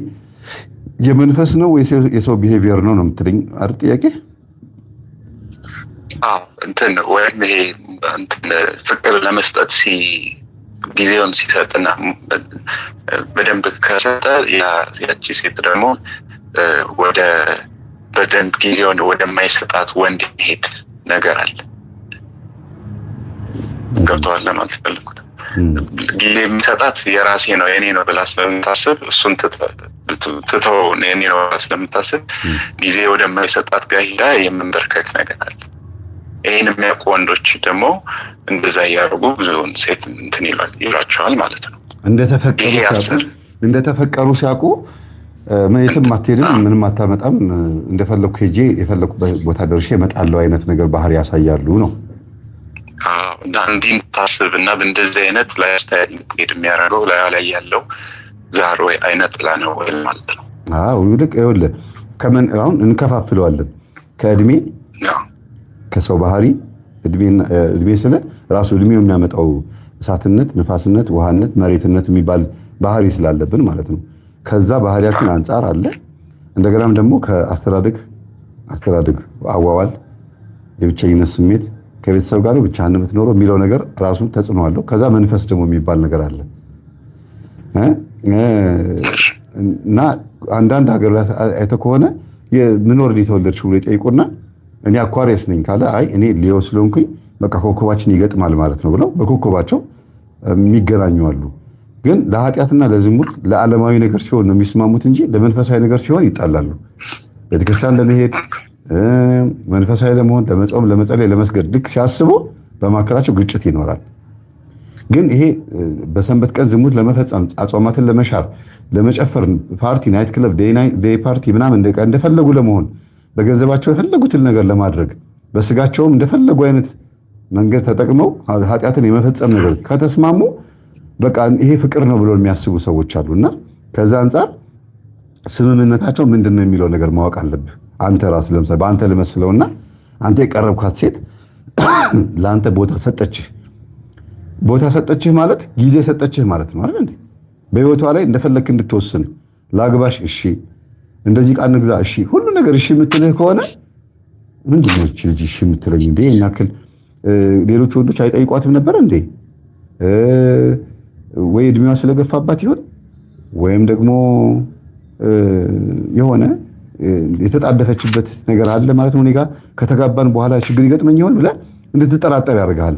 የመንፈስ ነው ወይስ የሰው ቢሄቪየር ነው የምትለኝ አይደል? ጥያቄ እንትን ወይም ይሄ ፍቅር ለመስጠት ጊዜውን ሲሰጥና በደንብ ከሰጠ ያቺ ሴት ደግሞ በደንብ ጊዜውን ወደማይሰጣት ወንድ ሄድ ነገር አለ። ገብተዋል ለማለት ፈልኩት። ጊዜ የሚሰጣት የራሴ ነው የኔ ነው ብላ ስለምታስብ እሱን ትተው የኔ ነው ብላ ስለምታስብ ጊዜ ወደማይሰጣት ጋር ሄዳ የምንበርከክ ነገር አለ። ይህን የሚያውቁ ወንዶች ደግሞ እንደዛ እያደረጉ ብዙውን ሴት እንትን ይሏቸዋል ማለት ነው። እንደተፈቀሩ ሲያውቁ የትም አትሄድም፣ ምንም አታመጣም፣ እንደፈለኩ ሄጄ የፈለኩበት ቦታ ደርሼ እመጣለሁ አይነት ነገር ባህሪ ያሳያሉ ነው። እና እንዲህ ታስብ እና በእንደዚህ አይነት ላይ አስተያየት ልትሄድ የሚያደርገው ላይ ያለው ዛር ወይ አይነት ጥላ ነው ወይ ማለት ነው። ይልቅ ይኸውልህ አሁን እንከፋፍለዋለን ከእድሜ ከሰው ባህሪ እድሜ ስለ ራሱ እድሜው የሚያመጣው እሳትነት፣ ንፋስነት፣ ውሃነት፣ መሬትነት የሚባል ባህሪ ስላለብን ማለት ነው። ከዛ ባህሪያችን አንጻር አለ። እንደገናም ደግሞ ከአስተዳደግ አዋዋል፣ የብቸኝነት ስሜት፣ ከቤተሰብ ጋር ብቻህን የምትኖረው የሚለው ነገር ራሱ ተጽዕኖ አለው። ከዛ መንፈስ ደግሞ የሚባል ነገር አለ እና አንዳንድ ሀገር አይተህ ከሆነ ምን ወር የተወለድሽ ብሎ ይጠይቁና እኔ አኳሪየስ ነኝ ካለ አይ እኔ ሊዮ ስለሆንኩኝ በቃ ኮከባችን ይገጥማል ማለት ነው ብለው በኮከባቸው የሚገናኙ አሉ። ግን ለኃጢአትና ለዝሙት ለዓለማዊ ነገር ሲሆን ነው የሚስማሙት እንጂ ለመንፈሳዊ ነገር ሲሆን ይጣላሉ። ቤተክርስቲያን ለመሄድ መንፈሳዊ ለመሆን ለመጾም፣ ለመጸለይ፣ ለመስገድ ልክ ሲያስቡ በማከራቸው ግጭት ይኖራል። ግን ይሄ በሰንበት ቀን ዝሙት ለመፈጸም አጾማትን ለመሻር ለመጨፈር ፓርቲ ናይት ክለብ ዴይ ፓርቲ ምናምን እንደፈለጉ ለመሆን በገንዘባቸው የፈለጉትን ነገር ለማድረግ በስጋቸውም እንደፈለጉ አይነት መንገድ ተጠቅመው ኃጢአትን የመፈጸም ነገር ከተስማሙ በቃ ይሄ ፍቅር ነው ብሎ የሚያስቡ ሰዎች አሉና ከዛ አንጻር ስምምነታቸው ምንድነው የሚለው ነገር ማወቅ አለብህ። አንተ ራስህ ለምሳሌ በአንተ ልመስለውና አንተ የቀረብካት ሴት ለአንተ ቦታ ሰጠችህ ማለት ጊዜ ሰጠችህ ማለት ነው አይደል እንዴ? በህይወቷ ላይ እንደፈለክ እንድትወስን ላግባሽ፣ እሺ፣ እንደዚህ ቃል ንግዛ፣ እሺ፣ ሁሉ ነገር እሺ የምትልህ ከሆነ ምንድነው እቺ ልጅ እሺ የምትለኝ እንዴ? እናክል ሌሎች ወንዶች አይጠይቋትም ነበር እንዴ? ወይ እድሜዋ ስለገፋባት ይሆን ወይም ደግሞ የሆነ የተጣደፈችበት ነገር አለ ማለት ነው። እኔ ጋር ከተጋባን በኋላ ችግር ይገጥመኝ ይሆን ብለህ እንድትጠራጠር ያደርጋል።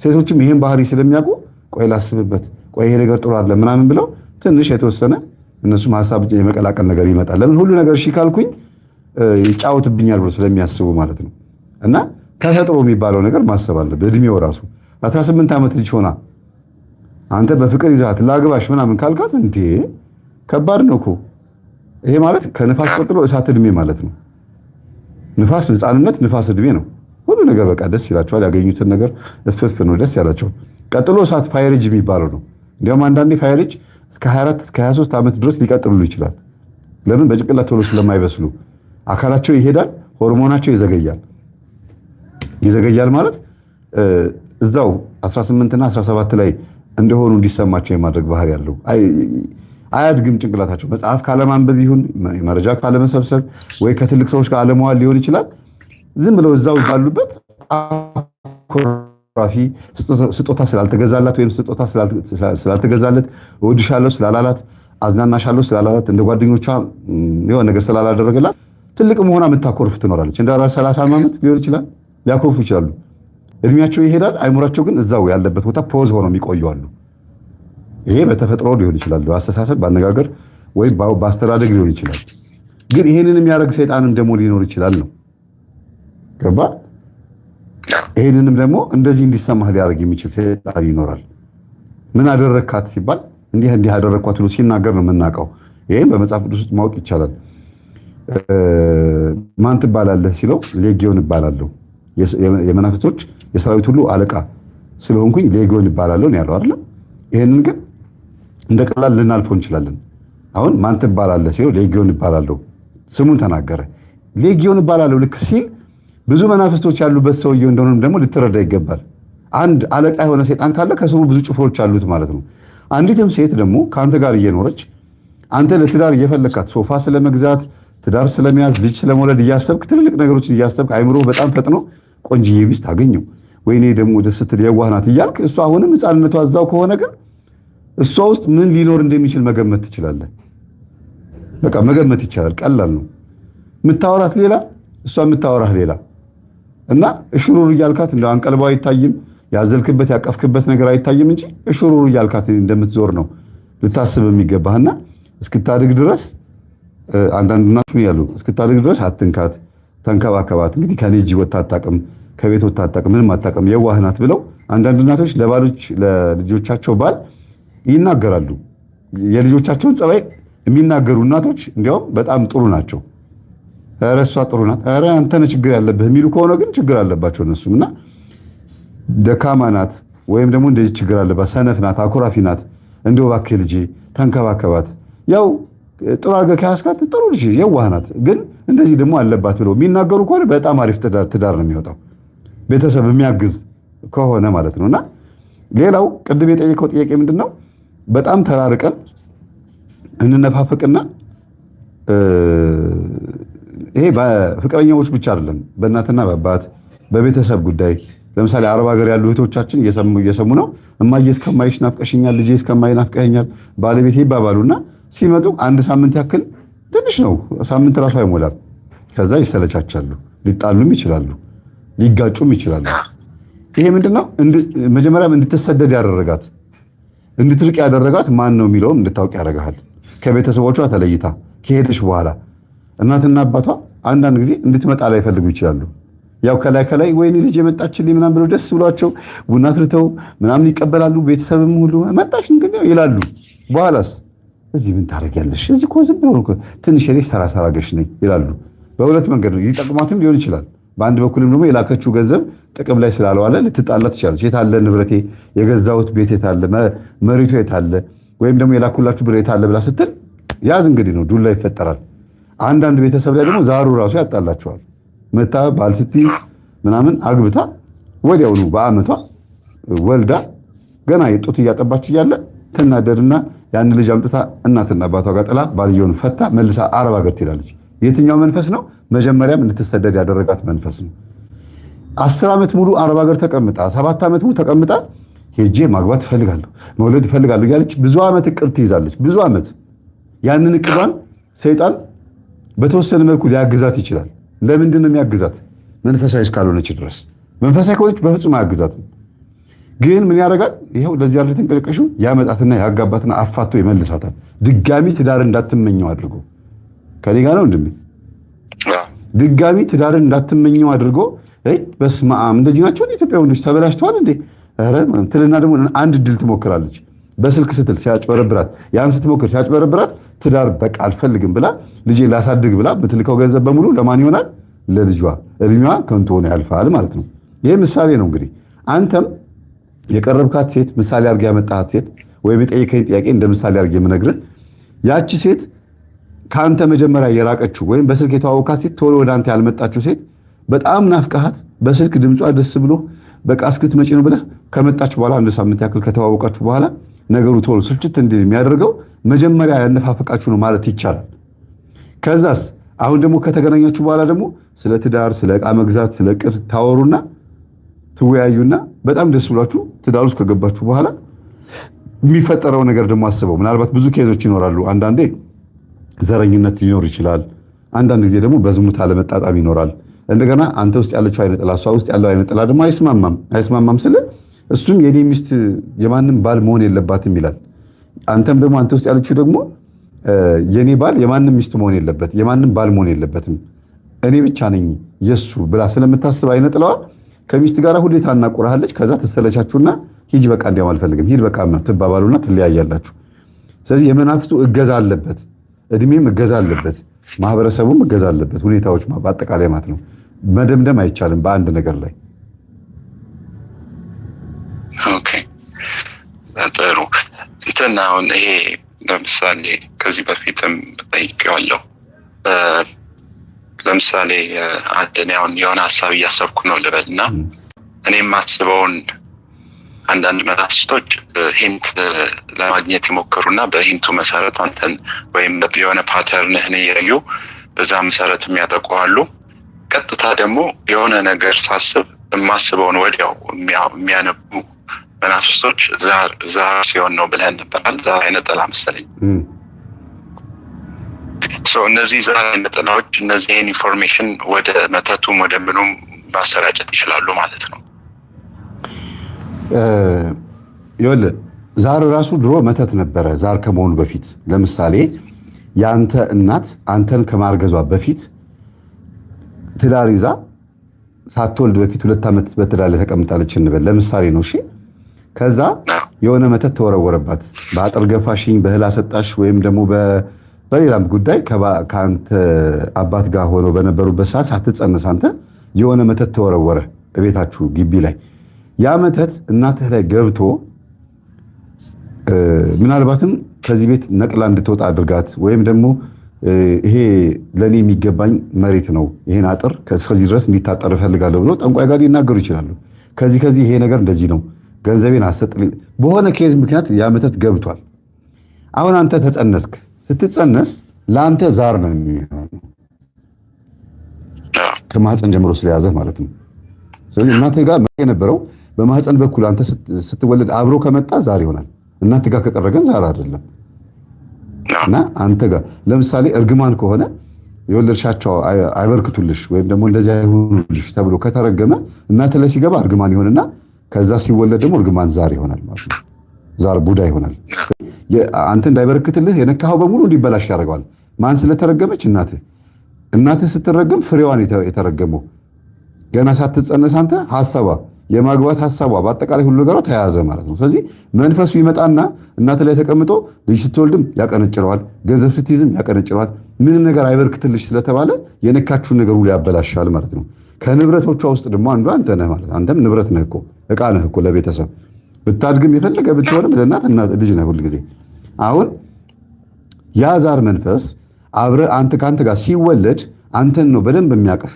ሴቶችም ይሄን ባህሪ ስለሚያውቁ ቆይ ላስብበት፣ ቆይ ይሄ ነገር ጥሩ አይደለም ምናምን ብለው ትንሽ የተወሰነ እነሱም ሀሳብ የመቀላቀል ነገር ይመጣል። ለምን ሁሉ ነገር እሺ ካልኩኝ ይጫወትብኛል ብሎ ስለሚያስቡ ማለት ነው። እና ተፈጥሮ የሚባለው ነገር ማሰብ አለበት። እድሜው ራሱ 18 ዓመት ልጅ ሆና አንተ በፍቅር ይዛት ላግባሽ ምናምን ካልካት እንዴ ከባድ ነው እኮ። ይሄ ማለት ከንፋስ ቀጥሎ እሳት እድሜ ማለት ነው። ንፋስ ህፃንነት፣ ንፋስ እድሜ ነው። ሁሉ ነገር በቃ ደስ ይላቸዋል። ያገኙትን ነገር እፍፍ ነው ደስ ያላቸው። ቀጥሎ እሳት ፋይሬጅ የሚባለው ነው። እንዲያውም አንዳንዴ ፋይሬጅ እስከ 24 እስከ 23 ዓመት ድረስ ሊቀጥሉ ይችላል። ለምን? በጭንቅላት ቶሎ ስለማይበስሉ አካላቸው ይሄዳል፣ ሆርሞናቸው ይዘገያል ማለት እዛው 18 እና 17 ላይ እንደሆኑ እንዲሰማቸው የማድረግ ባህሪ ያለው አያድግም ጭንቅላታቸው። መጽሐፍ ካለማንበብ ይሁን መረጃ ካለመሰብሰብ ወይ ከትልቅ ሰዎች ጋር አለመዋል ሊሆን ይችላል። ዝም ብለው እዛው ባሉበት ኮራፊ ስጦታ ስላልተገዛላት ወይም ስጦታ ስላልተገዛለት እወድሻለሁ ስላላላት አዝናናሻለሁ ስላላላት እንደ ጓደኞቿ የሆነ ነገር ስላላደረገላት ትልቅ መሆኗ የምታኮርፍ ትኖራለች። እንደ 30 ዓመት ሊሆን ይችላል ሊያኮርፉ ይችላሉ። እድሜያቸው ይሄዳል፣ አይሙራቸው ግን እዛው ያለበት ቦታ ፖዝ ሆነው የሚቆዩ አሉ። ይሄ በተፈጥሮ ሊሆን ይችላል፣ በአስተሳሰብ በአነጋገር ወይ በአስተዳደግ ሊሆን ይችላል። ግን ይሄንን የሚያደርግ ሰይጣንም ደግሞ ሊኖር ይችላል ነው ገባ? ይሄንንም ደግሞ እንደዚህ እንዲሰማህ ሊያደርግ የሚችል ሰይጣን ይኖራል። ምን አደረግካት ሲባል እንዲህ አደረግኳት ብሎ ሲናገር ነው የምናውቀው። ይሄን በመጽሐፍ ቅዱስ ውስጥ ማወቅ ይቻላል። ማን ትባላለህ ሲለው ሌጊዮን እባላለሁ፣ የመናፍስቶች የሰራዊት ሁሉ አለቃ ስለሆንኩኝ ሌጊዮን እባላለሁ ነው ያለው አይደል? ይሄንን ግን እንደ ቀላል ልናልፈው እንችላለን። አሁን ማን ትባላለህ ሲለው ሌጊዮን እባላለሁ ስሙን ተናገረ። ሌጊዮን እባላለሁ ልክ ሲል ብዙ መናፍስቶች ያሉበት ሰውዬው እንደሆነ ደግሞ ልትረዳ ይገባል። አንድ አለቃ የሆነ ሰይጣን ካለ ከስሩ ብዙ ጭፍሮች አሉት ማለት ነው። አንዲትም ሴት ደግሞ ከአንተ ጋር እየኖረች አንተ ለትዳር እየፈለካት ሶፋ ስለመግዛት ትዳር ስለመያዝ ልጅ ስለመውለድ እያሰብክ ትልልቅ ነገሮችን እያሰብክ አይምሮ በጣም ፈጥኖ ቆንጅዬ ሚስት አገኘው ወይኔ ደግሞ ደስ ስትል የዋህ ናት እያልክ እሷ አሁንም ሕፃንነቷ እዛው ከሆነ ግን እሷ ውስጥ ምን ሊኖር እንደሚችል መገመት ትችላለህ። በቃ መገመት ይቻላል። ቀላል ነው። የምታወራት ሌላ፣ እሷ የምታወራህ ሌላ እና እሽሩሩ እያልካት እንደው አንቀልባው አይታይም፣ ያዘልክበት ያቀፍክበት ነገር አይታይም እንጂ እሽሩሩ እያልካት እንደምትዞር ነው ልታስብ የሚገባህና እስክታድግ ድረስ አንዳንድ እናቶች ያሉ እስክታድግ ድረስ አትንካት፣ ተንከባከባት። እንግዲህ ከኔ እጅ ወጥታ አታውቅም፣ ከቤት ወጥታ አታውቅም፣ ምንም አታውቅም፣ የዋህ ናት ብለው አንዳንድ እናቶች ለልጆቻቸው ባል ይናገራሉ። የልጆቻቸውን ጸባይ የሚናገሩ እናቶች እንዲያውም በጣም ጥሩ ናቸው። ኧረ እሷ ጥሩ ናት፣ ኧረ አንተ ነህ ችግር ያለብህ የሚሉ ከሆነ ግን ችግር አለባቸው እነሱም እና ደካማ ናት ወይም ደግሞ እንደዚህ ችግር አለባት፣ ሰነፍ ናት፣ አኩራፊ ናት፣ እንደው እባክህ ልጄ ተንከባከባት፣ ያው ጥሩ አድርገህ ከያዝካት ጥሩ ልጅ የዋህ ናት፣ ግን እንደዚህ ደግሞ አለባት ብለው የሚናገሩ ከሆነ በጣም አሪፍ ትዳር ነው የሚወጣው፣ ቤተሰብ የሚያግዝ ከሆነ ማለት ነውና ሌላው ቅድም የጠየቀው ጥያቄ ምንድነው? በጣም ተራርቀን እንነፋፈቅና ይሄ በፍቅረኛዎች ብቻ አይደለም፣ በእናትና በአባት በቤተሰብ ጉዳይ ለምሳሌ አረብ ሀገር ያሉ እህቶቻችን እየሰሙ ነው። እማዬ እስከማይሽ ናፍቀሽኛል፣ ልጄ እስከማይ ናፍቀኸኛል ባለቤቴ ይባባሉና ሲመጡ አንድ ሳምንት ያክል ትንሽ ነው፣ ሳምንት ራሱ አይሞላም። ከዛ ይሰለቻቻሉ፣ ሊጣሉም ይችላሉ፣ ሊጋጩም ይችላሉ። ይሄ ምንድነው? መጀመሪያም እንድትሰደድ ያደረጋት እንድትርቅ ያደረጋት ማን ነው የሚለውም እንድታውቅ ያደርጋል። ከቤተሰቦቿ ተለይታ ከሄደች በኋላ እናትና አባቷ አንዳንድ ጊዜ እንድትመጣ ላይ ፈልጉ ይችላሉ። ያው ከላይ ወይኔ ልጅ የመጣችልኝ ምናምን ብለው ደስ ብሏቸው ቡና ፍልተው ምናምን ይቀበላሉ። ቤተሰብም ሁሉ መጣሽ እንግዲህ ይላሉ። በኋላስ እዚህ ምን ታደርጊያለሽ? እዚህ እኮ ዝም ብሎ ትንሽ የሌሽ ሰራ ገሽ ነኝ ይላሉ። በሁለት መንገድ ነው። ይጠቅማትም ሊሆን ይችላል። በአንድ በኩልም ደግሞ የላከችው ገንዘብ ጥቅም ላይ ስላልዋለ ልትጣላ ትችላለች። የታለ ንብረቴ፣ የገዛሁት ቤት የታለ፣ መሬቱ የታለ፣ ወይም ደግሞ የላኩላችሁ ብር የታለ ብላ ስትል ያዝ እንግዲህ ነው፣ ዱላ ይፈጠራል። አንዳንድ ቤተሰብ ላይ ደግሞ ዛሩ ራሱ ያጣላቸዋል። መታ ባል ስትይዝ ምናምን አግብታ ወዲያውኑ በአመቷ ወልዳ ገና የጡት እያጠባች እያለ ትናደድና ያን ልጅ አምጥታ እናትና አባቷ ጋር ጥላ ባልየውን ፈታ መልሳ አረብ ሀገር ትሄዳለች። የትኛው መንፈስ ነው? መጀመሪያም እንድትሰደድ ያደረጋት መንፈስ ነው። 10 ዓመት ሙሉ አረብ ሀገር ተቀምጣ 7 ዓመት ሙሉ ተቀምጣ ሄጄ ማግባት እፈልጋለሁ መውለድ እፈልጋለሁ እያለች ብዙ ዓመት እቅድ ትይዛለች። ብዙ ዓመት ያንን እቅዷን ሰይጣን በተወሰነ መልኩ ሊያግዛት ይችላል። ለምንድን ነው የሚያግዛት? መንፈሳዊ እስካልሆነች ድረስ። መንፈሳዊ ከሆነች በፍጹም አያግዛትም። ግን ምን ያደርጋል? ይሄው ለዚህ ያለ ተንቀለቀሹ ያመጣትና ያጋባትና አፋቶ ይመልሳታል። ድጋሚ ትዳር እንዳትመኘው አድርጎ ከኔ ጋር ነው እንደምን ድጋሚ ትዳር እንዳትመኘው አድርጎ በስመ አብ እንደዚህ ናቸው ኢትዮጵያ ወንዶች ተበላሽተዋል እንዴ ኧረ ትልና ደግሞ አንድ ድል ትሞክራለች። በስልክ ስትል ሲያጭበረብራት ያን ስትሞክር ሲያጭበረብራት ትዳር በቃ አልፈልግም ብላ ልጄ ላሳድግ ብላ በትልከው ገንዘብ በሙሉ ለማን ይሆናል? ለልጇ። እድሜዋ ከንቱ ሆነ ያልፋል ማለት ነው። ይሄ ምሳሌ ነው። እንግዲህ አንተም የቀረብካት ሴት ምሳሌ አድርገህ ያመጣሃት ሴት ወይም የጠየቀኝ ጥያቄ እንደ ምሳሌ አድርገህ የምነግርህ ያቺ ሴት ከአንተ መጀመሪያ የራቀችው ወይም በስልክ የተዋወቃት ሴት ቶሎ ወደ አንተ ያልመጣችው ሴት በጣም ናፍቀሃት በስልክ ድምጿ ደስ ብሎ በቃ እስክትመጪ ነው ብለህ ከመጣች በኋላ አንድ ሳምንት ያክል ከተዋወቃችሁ በኋላ ነገሩ ቶሎ ስልችት እንዲል የሚያደርገው መጀመሪያ ያነፋፈቃችሁ ነው ማለት ይቻላል። ከዛስ አሁን ደግሞ ከተገናኛችሁ በኋላ ደግሞ ስለ ትዳር፣ ስለ ዕቃ መግዛት፣ ስለ ዕቅድ ታወሩና ትወያዩና በጣም ደስ ብሏችሁ ትዳር ውስጥ ከገባችሁ በኋላ የሚፈጠረው ነገር ደግሞ አስበው። ምናልባት ብዙ ኬዞች ይኖራሉ። አንዳንዴ ዘረኝነት ሊኖር ይችላል። አንዳንድ ጊዜ ደግሞ በዝሙት አለመጣጣም ይኖራል። እንደገና አንተ ውስጥ ያለችው አይነ ጥላ እሷ ውስጥ ያለው አይነ ጥላ ደግሞ አይስማማም ስለ እሱም የኔ ሚስት የማንም ባል መሆን የለባትም ይላል። አንተም ደግሞ አንተ ውስጥ ያለችው ደግሞ የኔ ባል የማንም ሚስት መሆን የለበት የማንም ባል መሆን የለበትም እኔ ብቻ ነኝ የሱ ብላ ስለምታስብ አይነ ጥላዋ ከሚስት ጋር ሁሌ ታናቁራለች። ከዛ ትሰለቻችሁና ሂጅ በቃ እንዲያም አልፈልግም ሂድ በቃ ትባባሉና ትለያያላችሁ። ስለዚህ የመናፍስቱ እገዛ አለበት፣ እድሜም እገዛ አለበት፣ ማህበረሰቡም እገዛ አለበት። ሁኔታዎች በአጠቃላይ ማለት ነው። መደምደም አይቻልም በአንድ ነገር ላይ። ኦኬ ጥሩ እንትን አሁን ይሄ ለምሳሌ ከዚህ በፊትም ጠይቄዋለሁ። ለምሳሌ እኔ አሁን የሆነ ሀሳብ እያሰብኩ ነው ልበልና እኔ የማስበውን አንዳንድ መናፍስቶች ሂንት ለማግኘት ይሞክሩና በሂንቱ መሰረት አንተን ወይም የሆነ ፓተርንህን እያዩ በዛ መሰረት የሚያጠቁሃሉ። ቀጥታ ደግሞ የሆነ ነገር ሳስብ የማስበውን ወዲያው የሚያነቡ መናፍስቶች ዛር ሲሆን ነው ብለህን ነበራል። ዛር አይነ ጥላ መሰለኝ። እነዚህ ዛር አይነ ጥላዎች እነዚህን ኢንፎርሜሽን ወደ መተቱም ወደ ምኑም ማሰራጨት ይችላሉ ማለት ነው። ይኸውልህ ዛር ራሱ ድሮ መተት ነበረ። ዛር ከመሆኑ በፊት ለምሳሌ የአንተ እናት አንተን ከማርገዟ በፊት ትዳር ይዛ ሳትወልድ በፊት 2 ዓመት በትዳር ላይ ተቀምጣለች እንበል ለምሳሌ ነው። እሺ ከዛ የሆነ መተት ተወረወረባት። በአጥር ገፋሽኝ፣ በእህል አሰጣሽ ወይም ደግሞ በሌላም ጉዳይ ከአንተ አባት ጋር ሆነው በነበሩበት ሰዓት ሳትጸነስ አንተ የሆነ መተት ተወረወረ ቤታችሁ ግቢ ላይ። ያ መተት እናትህ ላይ ገብቶ ምናልባትም ከዚህ ቤት ነቅላ እንድትወጣ አድርጋት ወይም ደግሞ ይሄ ለኔ የሚገባኝ መሬት ነው ይሄን አጥር ከዚህ ድረስ እንዲታጠር እፈልጋለሁ ብሎ ጠንቋይ ጋር ሊናገሩ ይችላሉ። ከዚህ ይሄ ነገር እንደዚህ ነው ገንዘቤን አሰጥልኝ በሆነ ኬዝ ምክንያት ያ መተት ገብቷል። አሁን አንተ ተጸነስክ። ስትጸነስ ለአንተ ዛር ነው የሚሆነው ከማህፀን ጀምሮ ስለያዘህ ማለት ነው። ስለዚህ እናትህ ጋር የነበረው በማህፀን በኩል አንተ ስትወለድ አብሮ ከመጣ ዛር ይሆናል። እናትህ ጋር ከቀረ ግን ዛር አይደለም። እና አንተ ጋር ለምሳሌ እርግማን ከሆነ የወለድሻቸው አይበርክቱልሽ ወይም ደግሞ እንደዚህ አይሆኑልሽ ተብሎ ከተረገመ እናትህ ላይ ሲገባ እርግማን ይሆንና ከዛ ሲወለድ ደግሞ እርግማን ዛር ይሆናል ማለት ነው። ዛር ቡዳ ይሆናል። አንተ እንዳይበረክትልህ የነካኸው በሙሉ እንዲበላሽ ያደርገዋል። ማን ስለተረገመች? እናትህ ስትረገም ፍሬዋን የተረገመው ገና ሳትጸነስ አንተ ሐሳቧ የማግባት ሐሳቧ በአጠቃላይ ሁሉ ነገሯ ተያያዘ ማለት ነው። ስለዚህ መንፈሱ ይመጣና እናትህ ላይ ተቀምጦ ልጅ ስትወልድም ያቀነጭረዋል፣ ገንዘብ ስትይዝም ያቀነጭረዋል። ምንም ነገር አይበርክትልሽ ስለተባለ የነካችሁን ነገር ሁሉ ያበላሻል ማለት ነው። ከንብረቶቿ ውስጥ ደግሞ አንዱ አንተ ነህ ማለት አንተም ንብረት ነህ እኮ ዕቃ ነህ እኮ ለቤተሰብ ብታድግም የፈለገ ብትሆንም ለእናት ልጅ ነህ ሁልጊዜ። አሁን ያ ዛር መንፈስ ከአንተ ጋር ሲወለድ አንተን ነው በደንብ የሚያቅፍ።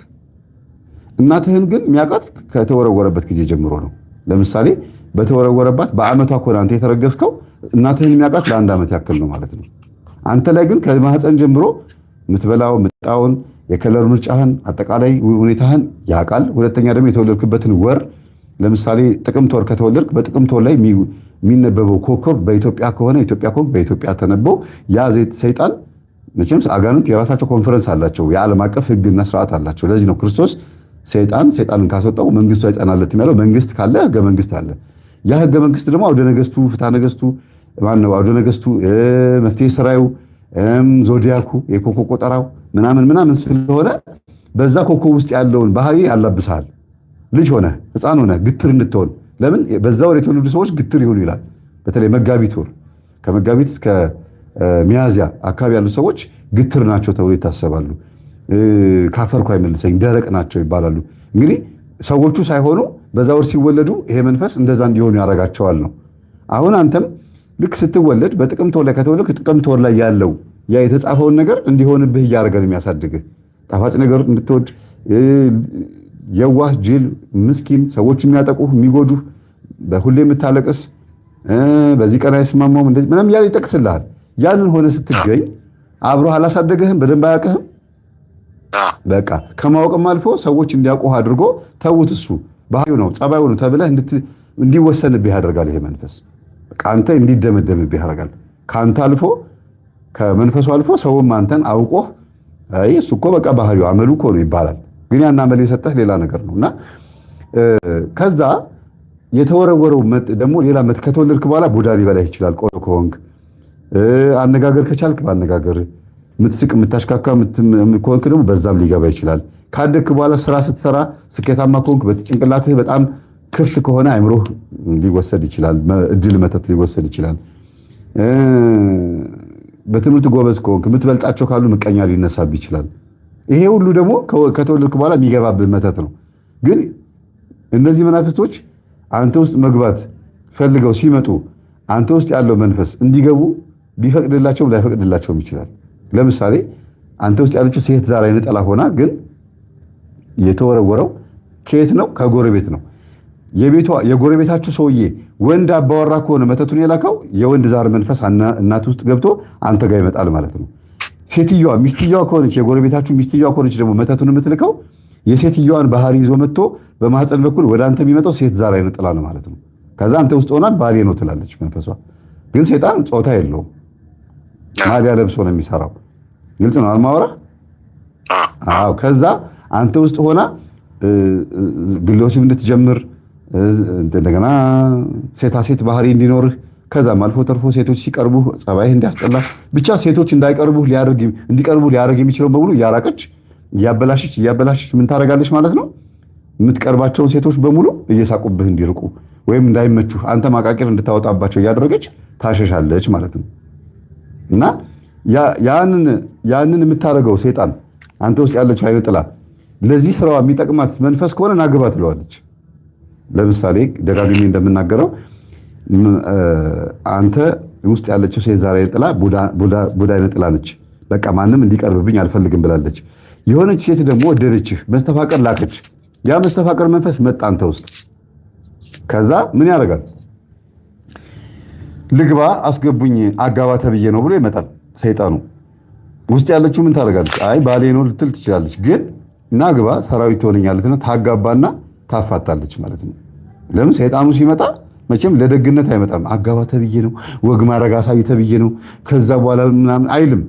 እናትህን ግን የሚያውቃት ከተወረወረበት ጊዜ ጀምሮ ነው። ለምሳሌ በተወረወረባት በአመቷ ከሆነ አንተ የተረገዝከው እናትህን የሚያውቃት ለ1 ዓመት ያክል ነው ማለት ነው። አንተ ላይ ግን ከማህፀን ጀምሮ የምትበላው ምጣውን፣ የከለር ምርጫህን፣ አጠቃላይ ሁኔታህን ያውቃል። ሁለተኛ ደግሞ የተወለድክበትን ወር ለምሳሌ ጥቅምት ወር ከተወለድክ በጥቅምት ወር ላይ የሚነበበው ኮከብ በኢትዮጵያ ከሆነ ኢትዮጵያ ኮከብ በኢትዮጵያ ተነበው ያ ሰይጣን መቼም አጋንንት የራሳቸው ኮንፈረንስ አላቸው፣ የዓለም አቀፍ ህግና ስርዓት አላቸው። ለዚህ ነው ክርስቶስ ሰይጣንን ካስወጣው መንግስቱ አይጸናለትም ያለው። መንግስት ካለ ህገ መንግስት አለ። ያ ህገ መንግስት ደግሞ አውደ ነገስቱ፣ ፍትሐ ነገስቱ ማነው አውደ ነገስቱ፣ መፍትሄ ስራዩ፣ ዞዲያኩ፣ የኮከብ ቆጠራው ምናምን ስለሆነ በዛ ኮከብ ውስጥ ያለውን ባህሪ ያላብሳል። ልጅ ሆነ ህፃን ሆነ ግትር እንድትሆን ለምን በዛ ወር የተወለዱ ሰዎች ግትር ይሆኑ ይላል። በተለይ መጋቢት ወር ከመጋቢት እስከ ሚያዝያ አካባቢ ያሉ ሰዎች ግትር ናቸው ተብሎ ይታሰባሉ። ካፈርኩ አይመልሰኝ ደረቅ ናቸው ይባላሉ። እንግዲህ ሰዎቹ ሳይሆኑ በዛ ወር ሲወለዱ ይሄ መንፈስ እንደዛ እንዲሆኑ ያደርጋቸዋል ነው። አሁን አንተም ልክ ስትወለድ በጥቅምት ወር ላይ ከተወለድክ ጥቅምት ወር ላይ ያለው ያ የተጻፈውን ነገር እንዲሆንብህ እያደረገ ነው የሚያሳድግህ። ጣፋጭ ነገር እንድትወድ፣ የዋህ ጅል፣ ምስኪን፣ ሰዎች የሚያጠቁህ የሚጎዱህ፣ በሁሌ የምታለቅስ በዚህ ቀን አይስማማውም እንደዚህ ምናምን ያለ ይጠቅስልሃል። ያንን ሆነ ስትገኝ አብሮ አላሳደገህም፣ በደንብ አያውቅህም። በቃ ከማወቅም አልፎ ሰዎች እንዲያውቁህ አድርጎ ተውት፣ እሱ ባህሪው ነው ጸባዩ ነው ተብለህ እንዲወሰንብህ ያደርጋል። ይሄ መንፈስ በቃ አንተ እንዲደመደምብህ ያደርጋል። ከአንተ አልፎ ከመንፈሱ አልፎ ሰውም አንተን አውቆህ አይ እሱ እኮ በቃ ባህሪው አመሉ እኮ ነው ይባላል። ግን ያን አመል የሰጠህ ሌላ ነገር ነውና ከዛ የተወረወረው ደግሞ ሌላ ከተወለድክ በኋላ ቡዳ ሊበላህ ይችላል። ቆሎ ከሆንክ አነጋገር ከቻልክ በአነጋገር ምትስቅ ምታሽካካ ከሆንክ ደግሞ በዛም ሊገባ ይችላል። ካደግክ በኋላ ስራ ስትሰራ ስኬታማ ከሆንክ በጭንቅላትህ በጣም ክፍት ከሆነ አይምሮህ ሊወሰድ ይችላል። እድል መተት ሊወሰድ ይችላል። በትምህርት ጎበዝ ከሆንክ የምትበልጣቸው ካሉ ምቀኛ ሊነሳብህ ይችላል። ይሄ ሁሉ ደግሞ ከተወለድክ በኋላ የሚገባብህ መተት ነው። ግን እነዚህ መናፍስቶች አንተ ውስጥ መግባት ፈልገው ሲመጡ አንተ ውስጥ ያለው መንፈስ እንዲገቡ ቢፈቅድላቸውም ላይፈቅድላቸውም ይችላል። ለምሳሌ አንተ ውስጥ ያለችው ሴት ዛር አይነ ጠላ ሆና ግን የተወረወረው ከየት ነው? ከጎረቤት ነው። የጎረቤታችሁ ሰውዬ ወንድ አባወራ ከሆነ መተቱን የላከው የወንድ ዛር መንፈስ እናት ውስጥ ገብቶ አንተ ጋር ይመጣል ማለት ነው። ሴትዮዋ ሚስትየዋ ከሆነች የጎረቤታችሁ ሚስትየዋ ከሆነች ደግሞ መተቱን የምትልከው የሴትዮዋን ባህሪ ይዞ መጥቶ በማህፀን በኩል ወደ አንተ የሚመጣው ሴት ዛር አይነ ጠላ ነው ማለት ነው። ከዛ አንተ ውስጥ ሆና ባሌ ነው ትላለች መንፈሷ። ግን ሴጣን ጾታ የለውም፣ ማሊያ ለብሶ ነው የሚሰራው። ግልጽ ነው አልማወራ? አዎ። ከዛ አንተ ውስጥ ሆና ግሎሲም እንድትጀምር እንደገና ሴታ ሴት ባህሪ እንዲኖርህ ከዛም አልፎ ተርፎ ሴቶች ሲቀርቡ ጸባይህ እንዲያስጠላ ብቻ ሴቶች እንዲቀርቡ ሊያደርግ የሚችለው በሙሉ እያራቀች እያበላሸች ምን ታደርጋለች ማለት ነው? የምትቀርባቸውን ሴቶች በሙሉ እየሳቁብህ እንዲርቁ ወይም እንዳይመቹህ አንተ ማቃቂር እንድታወጣባቸው እያደረገች ታሸሻለች ማለት ነው። እና ያንን የምታደርገው ሰይጣን አንተ ውስጥ ያለችው አይነ ጥላ ለዚህ ስራዋ የሚጠቅማት መንፈስ ከሆነ ናግባ ትለዋለች። ለምሳሌ ደጋግሜ እንደምናገረው አንተ ውስጥ ያለችው ሴት ዛር አይነ ጥላ ቡዳ አይነ ጥላ ነች። በቃ ማንም እንዲቀርብብኝ አልፈልግም ብላለች። የሆነች ሴት ደግሞ ወደደችህ፣ መስተፋቀር ላከች። ያ መስተፋቀር መንፈስ መጣ አንተ ውስጥ። ከዛ ምን ያደርጋል? ልግባ አስገቡኝ አጋባ ተብዬ ነው ብሎ ይመጣል ሰይጣኑ። ውስጥ ያለችው ምን ታደርጋለች? አይ ባሌ ነው ልትል ትችላለች። ግን ናግባ ሰራዊት ትሆነኛለችና ታጋባና ታፋታለች ማለት ነው። ለምን? ሰይጣኑ ሲመጣ መቼም ለደግነት አይመጣም። አጋባ ተብዬ ነው ወግ ማድረግ አሳይ ተብዬ ነው ከዛ በኋላ ምናምን አይልም።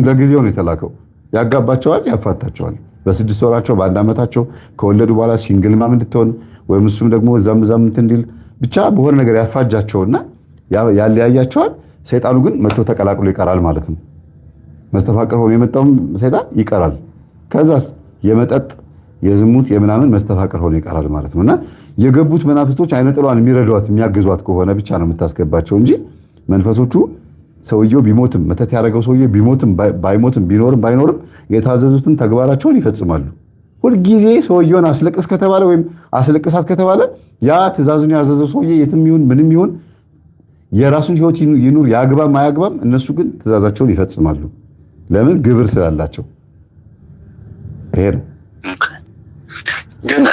ለጊዜው ነው የተላከው። ያጋባቸዋል፣ ያፋታቸዋል። በ6 ወራቸው በ1 ዓመታቸው ከወለዱ በኋላ ሲንግል ማም እንድትሆን ወይም እሱም ደግሞ እዛም እንትን እንዲል ብቻ በሆነ ነገር ያፋጃቸውና ያለያያቸዋል። ሰይጣኑ ግን መጥቶ ተቀላቅሎ ይቀራል ማለት ነው። መስተፋቅር ሆኖ የመጣውም ሰይጣን ይቀራል። ከዛስ የመጠጥ የዝሙት የምናምን መስተፋቅር ሆኖ ይቀራል ማለት ነውና የገቡት መናፍስቶች አይነ ጥሏን የሚረዷት የሚያግዟት ከሆነ ብቻ ነው የምታስገባቸው እንጂ መንፈሶቹ ሰውየው ቢሞትም መተት ያደረገው ሰውየው ቢሞትም ባይሞትም ቢኖርም ባይኖርም የታዘዙትን ተግባራቸውን ይፈጽማሉ። ሁልጊዜ ሰውየውን አስለቅስ ከተባለ ወይም አስለቅሳት ከተባለ ያ ትእዛዙን ያዘዘው ሰውዬ የትም ይሁን ምንም ይሁን የራሱን ህይወት ይኑር ያግባም አያግባም፣ እነሱ ግን ትእዛዛቸውን ይፈጽማሉ። ለምን? ግብር ስላላቸው። ይሄ ነው። ግን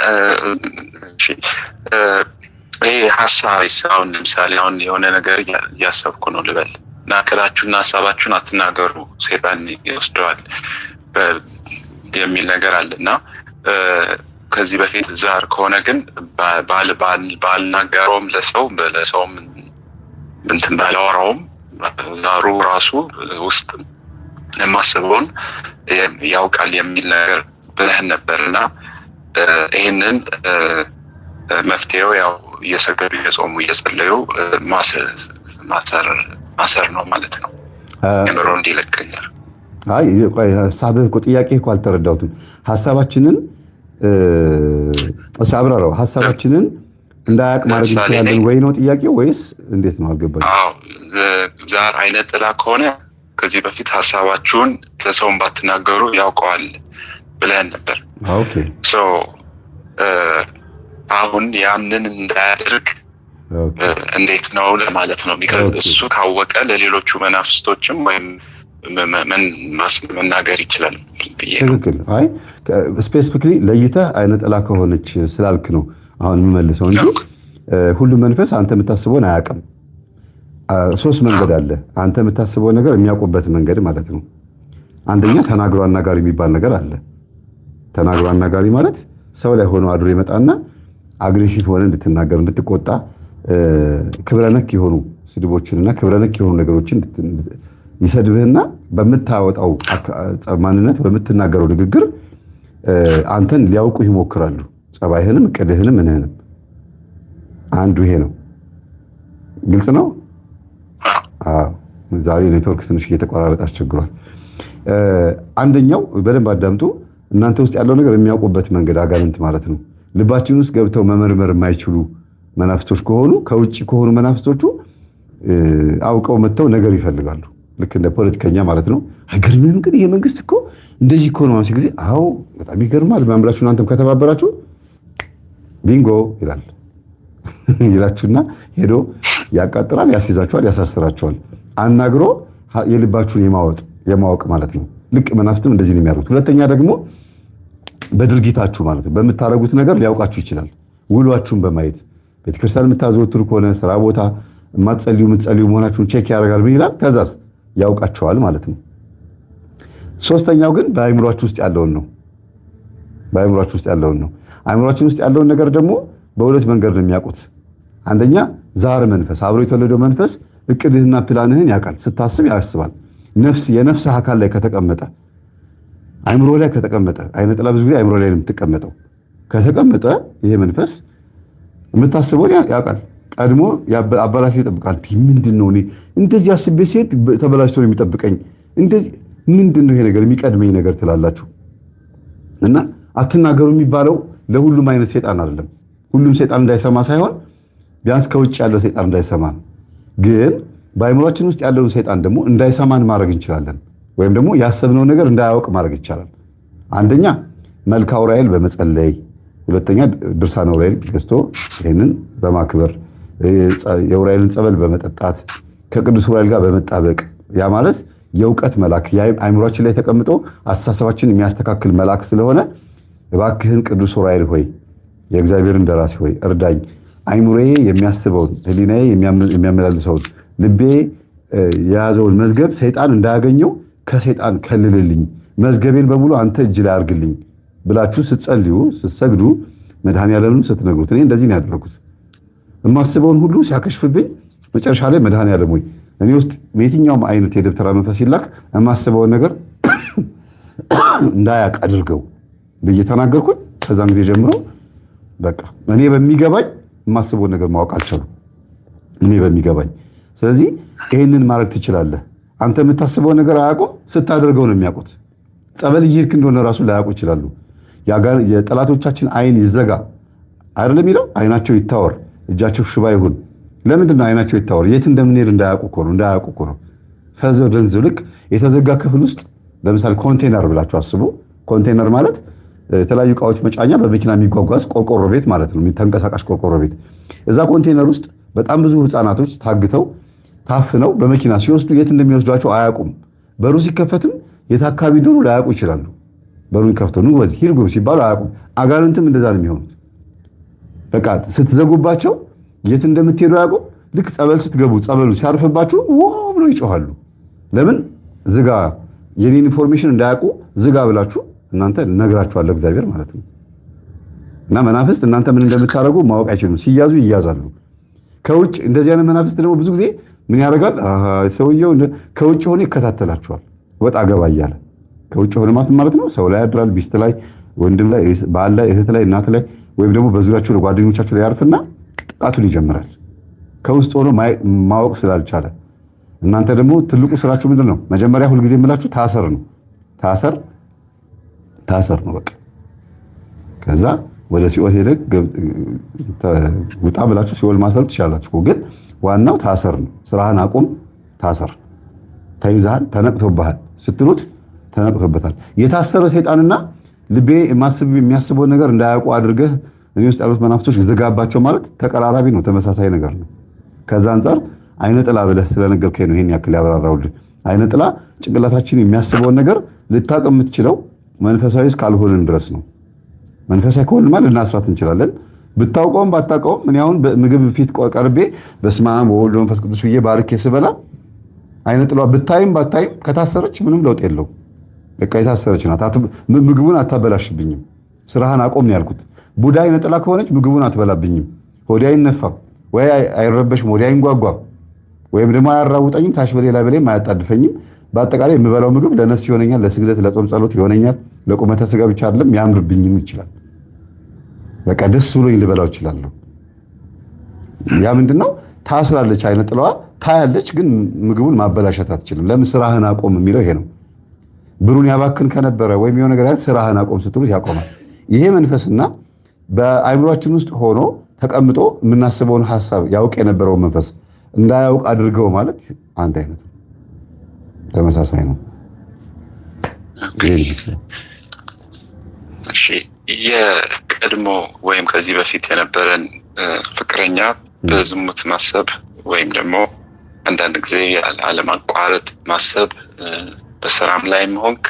ይሄ ሀሳብ አሁን ለምሳሌ አሁን የሆነ ነገር እያሰብኩ ነው ልበል እና እቅዳችሁና ሀሳባችሁን አትናገሩ ሰይጣን ይወስደዋል የሚል ነገር አለ እና ከዚህ በፊት ዛር ከሆነ ግን ባልናገረውም ለሰውም እንትን ባላወራውም ዛሩ ራሱ ውስጥ የማስበውን ያውቃል የሚል ነገር ብለህን ነበርና ይህንን መፍትሄው ያው እየሰገዱ እየጾሙ እየጸለዩ ማሰር ነው ማለት ነው። የምሮ እንዲለቀኛል። አይ ሀሳብህ እኮ ጥያቄ እኮ አልተረዳሁትም። ሀሳባችንን አብራራው። ሀሳባችንን እንዳያውቅ ማድረግ እንችላለን ወይ ነው ጥያቄው ወይስ እንዴት ነው? አልገባኝም። አዎ ዛር አይነ ጥላ ከሆነ ከዚህ በፊት ሀሳባችሁን ለሰውም ባትናገሩ ያውቀዋል ብለን ነበር። ኦኬ ሶ አሁን ያንን እንዳያደርግ እንዴት ነው ለማለት ነው። ቢካዝ እሱ ካወቀ ለሌሎቹ መናፍስቶችም ወይም መናገር ይችላል ብዬ ነው። ትክክል። አይ ስፔሲፊክሊ ለይተህ አይነ ጥላ ከሆነች ስላልክ ነው አሁን የምመልሰው እንጂ ሁሉም መንፈስ አንተ የምታስበውን አያውቅም። ሶስት መንገድ አለ አንተ የምታስበው ነገር የሚያውቁበት መንገድ ማለት ነው። አንደኛ ተናግሮ አናጋሪ የሚባል ነገር አለ። ተናግሮ አናጋሪ ማለት ሰው ላይ ሆኖ አድሮ ይመጣና አግሬሲቭ ሆነ እንድትናገር እንድትቆጣ ክብረነክ የሆኑ ስድቦችንና ክብረነክ የሆኑ ነገሮችን ይሰድብህና በምታወጣው ማንነት በምትናገረው ንግግር አንተን ሊያውቁ ይሞክራሉ። ጸባይህንም እቅድህንም ምንህንም። አንዱ ይሄ ነው። ግልጽ ነው። ዛሬ ኔትወርክ ትንሽ እየተቆራረጠ አስቸግሯል። አንደኛው በደንብ አዳምጡ። እናንተ ውስጥ ያለው ነገር የሚያውቁበት መንገድ አጋንንት ማለት ነው። ልባችን ውስጥ ገብተው መመርመር የማይችሉ መናፍስቶች ከሆኑ ከውጭ ከሆኑ መናፍስቶቹ አውቀው መጥተው ነገር ይፈልጋሉ። ልክ እንደ ፖለቲከኛ ማለት ነው። አይገርምም ግን ይሄ መንግስት እኮ እንደዚህ እኮ ነው ማለት ጊዜ አዎ በጣም ይገርማል ማምላችሁ እናንተም ከተባበራችሁ ቢንጎ ይላል ይላችሁና ሄዶ ያቃጥራል፣ ያስይዛችኋል፣ ያሳስራችኋል። አናግሮ የልባችሁን የማወቅ ማለት ነው። ልክ መናፍስትም እንደዚህ ነው የሚያደርጉት። ሁለተኛ ደግሞ በድርጊታችሁ ማለት ነው በምታደርጉት ነገር ሊያውቃችሁ ይችላል። ውሏችሁን በማየት ቤተክርስቲያን የምታዘወትሩ ከሆነ ስራ ቦታ የምትጸልዩ መሆናችሁን ቼክ ያደርጋል። ምን ይላል? ከዛስ ያውቃቸዋል ማለት ነው። ሶስተኛው ግን በአእምሯችሁ ውስጥ ያለውን ነው። በአእምሯችሁ ውስጥ ያለውን ነው። አእምሯችን ውስጥ ያለውን ነገር ደግሞ በሁለት መንገድ ነው የሚያውቁት። አንደኛ ዛር መንፈስ፣ አብሮ የተወለደው መንፈስ እቅድህና ፕላንህን ያውቃል። ስታስብ ያስባል። የነፍስህ አካል ላይ ከተቀመጠ አእምሮ ላይ ከተቀመጠ፣ አይነ ጥላ ብዙ ጊዜ አእምሮ ላይ ነው የምትቀመጠው። ከተቀመጠ ይሄ መንፈስ የምታስበውን ያውቃል። ቀድሞ አበላሽ ይጠብቃል። ምንድነው እኔ እንደዚህ አስቤ ሲሄድ ተበላሽቶ ነው የሚጠብቀኝ? እንደዚህ ምንድነው ይሄ ነገር የሚቀድመኝ ነገር ትላላችሁ። እና አትናገሩ የሚባለው ለሁሉም አይነት ሰይጣን አይደለም። ሁሉም ሰይጣን እንዳይሰማ ሳይሆን ቢያንስ ከውጭ ያለው ሰይጣን እንዳይሰማ ነው። ግን በአእምሯችን ውስጥ ያለውን ሰይጣን ደግሞ እንዳይሰማን ማድረግ እንችላለን። ወይም ደግሞ ያሰብነውን ነገር እንዳያውቅ ማድረግ ይቻላል። አንደኛ መልክአ ዑራኤል በመጸለይ፣ ሁለተኛ ድርሳነ ዑራኤል ገዝቶ ይህንን በማክበር የዑራኤልን ጸበል በመጠጣት ከቅዱስ ዑራኤል ጋር በመጣበቅ ያ ማለት የእውቀት መልአክ አእምሯችን ላይ ተቀምጦ አስተሳሰባችን የሚያስተካክል መልአክ ስለሆነ እባክህን ቅዱስ ዑራኤል ሆይ የእግዚአብሔርን ደራሲ ሆይ እርዳኝ፣ አእምሮዬ የሚያስበውን ሕሊናዬ የሚያመላልሰውን ልቤ የያዘውን መዝገብ ሰይጣን እንዳያገኘው ከሰይጣን ከልልልኝ፣ መዝገቤን በሙሉ አንተ እጅ ላይ አድርግልኝ ብላችሁ ስትጸልዩ ስትሰግዱ መድኃኔዓለምንም ስትነግሩት እኔ እንደዚህ ነው ያደረኩት። የማስበውን ሁሉ ሲያከሽፍብኝ መጨረሻ ላይ መድኃኔዓለም ሆይ እኔ ውስጥ የትኛውም አይነት የደብተራ መንፈስ ይላክ የማስበውን ነገር እንዳያቅ አድርገው ብዬ ተናገርኩኝ። ከዛም ጊዜ ጀምሮ በቃ እኔ በሚገባኝ የማስበውን ነገር ማወቅ አልቻሉም። እኔ በሚገባኝ ስለዚህ ይህንን ማድረግ ትችላለህ። አንተ የምታስበው ነገር አያውቁም፣ ስታደርገው ነው የሚያውቁት። ጸበል እየሄድክ እንደሆነ ራሱ ላያውቁ ይችላሉ። የጠላቶቻችን አይን ይዘጋ አይደለም የሚለው፣ አይናቸው ይታወር፣ እጃቸው ሽባ ይሁን። ለምንድን ነው አይናቸው ይታወር? የት እንደምንሄድ እንዳያውቁ እኮ ነው። ፈዘው ደንዘው ልክ የተዘጋ ክፍል ውስጥ ለምሳሌ ኮንቴነር ብላችሁ አስቡ። ኮንቴነር ማለት የተለያዩ እቃዎች መጫኛ በመኪና የሚጓጓዝ ቆርቆሮ ቤት ማለት ነው። ተንቀሳቃሽ ቆርቆሮ ቤት። እዛ ኮንቴነር ውስጥ በጣም ብዙ ህፃናቶች ታግተው ታፍነው በመኪና ሲወስዱ የት እንደሚወስዷቸው አያውቁም። በሩ ሲከፈትም የት አካባቢ እንደሆኑ ላያውቁ ይችላሉ። በሩን ከፍተው ኑ ወዚህ ሂድ ግቡ ሲባሉ አያውቁም። አጋንንትም እንደዛ ነው የሚሆኑት። በቃ ስትዘጉባቸው የት እንደምትሄዱ አያውቁም። ልክ ጸበል ስትገቡ ጸበሉ ሲያርፍባችሁ ብለው ይጮሃሉ። ለምን ዝጋ፣ የኔን ኢንፎርሜሽን እንዳያውቁ ዝጋ ብላችሁ እናንተ ነግራችኋል እግዚአብሔር ማለት ነው። እና መናፍስት እናንተ ምን እንደምታደርጉ ማወቅ አይችሉም። ሲያዙ ይያዛሉ። ከውጭ እንደዚህ አይነት መናፍስት ደግሞ ብዙ ጊዜ ምን ያደርጋል? ሰውየው ከውጭ ሆኖ ይከታተላችኋል። ወጣ ገባ እያለ ከውጭ ሆኖ ማለት ነው። ሰው ላይ ያድራል፣ ሚስት ላይ፣ ወንድም ላይ፣ ባል ላይ፣ እህት ላይ፣ እናት ላይ ወይም ደግሞ በዙሪያቸው ለጓደኞቻቸው ላይ ያርፍና ጥቃቱን ይጀምራል። ከውስጥ ሆኖ ማወቅ ስላልቻለ እናንተ ደግሞ ትልቁ ስራችሁ ምንድን ነው? መጀመሪያ ሁልጊዜ የምላችሁ ታሰር ነው። ታሰር ነው በቃ። ከዛ ወደ ሲኦል ሄደህ ውጣ ብላችሁ ሲኦል ማሰር ትችላላችሁ። ግን ዋናው ታሰር ነው። ስራህን አቁም፣ ታሰር። ተይዘሃል፣ ተነቅቶብሃል ስትሉት ተነቅቶበታል። የታሰረ ሰይጣንና ልቤ የሚያስበውን ነገር እንዳያውቁ አድርገህ እኔ ውስጥ ያሉት መናፍስቶች ዝጋባቸው ማለት ተቀራራቢ ነው፣ ተመሳሳይ ነገር ነው። ከዛ አንጻር አይነ ጥላ ብለህ ስለነገርከኝ ነው ይሄን ያክል ያበራራውልህ። አይነ ጥላ ጭንቅላታችን የሚያስበውን ነገር ልታውቅ የምትችለው መንፈሳዊ እስካልሆንን ድረስ ነው። መንፈሳዊ ከሆንን ማለት ልናስራት እንችላለን። ብታውቀውም ባታውቀውም እኔ አሁን ምግብ ፊት ቀርቤ በስመ አብ ወወልድ ወመንፈስ ቅዱስ ብዬ ባርኬ ስበላ አይነ ጥላ ብታይም ባታይም ከታሰረች ምንም ለውጥ የለውም። በቃ የታሰረች ናት። ምግቡን አታበላሽብኝም። ስራህን አቆም ነው ያልኩት። ቡዳ አይነ ጥላ ከሆነች ምግቡን አትበላብኝም። ሆዴ አይነፋም ወይ አይረበሽም፣ ሆዴ አይንጓጓም፣ ወይም ደግሞ አያራውጠኝም፣ ታች በሌላ በሌም አያጣድፈኝም። በአጠቃላይ የምበላው ምግብ ለነፍስ ይሆነኛል፣ ለስግደት ለጾም ጸሎት ይሆነኛል። ለቁመተ ስጋ ብቻ አይደለም ያምርብኝም ይችላል። በቃ ደስ ብሎኝ ልበላው እችላለሁ። ያ ምንድነው? ታስራለች አይነ ጥላዋ ታያለች፣ ግን ምግቡን ማበላሸት አትችልም። ለምን? ስራህን አቆም የሚለው ይሄ ነው። ብሩን ያባክን ከነበረ ወይም የሆነ ነገር ስራህን አቆም ስትሉት ያቆማል። ይሄ መንፈስና በአይምሯችን ውስጥ ሆኖ ተቀምጦ የምናስበውን ሐሳብ ያውቅ የነበረውን መንፈስ እንዳያውቅ አድርገው ማለት አንድ አይነት ነው፣ ተመሳሳይ ነው። እሺ፣ የቀድሞ ወይም ከዚህ በፊት የነበረን ፍቅረኛ በዝሙት ማሰብ ወይም ደግሞ አንዳንድ ጊዜ አለማቋረጥ ማሰብ፣ በስራም ላይም ሆንክ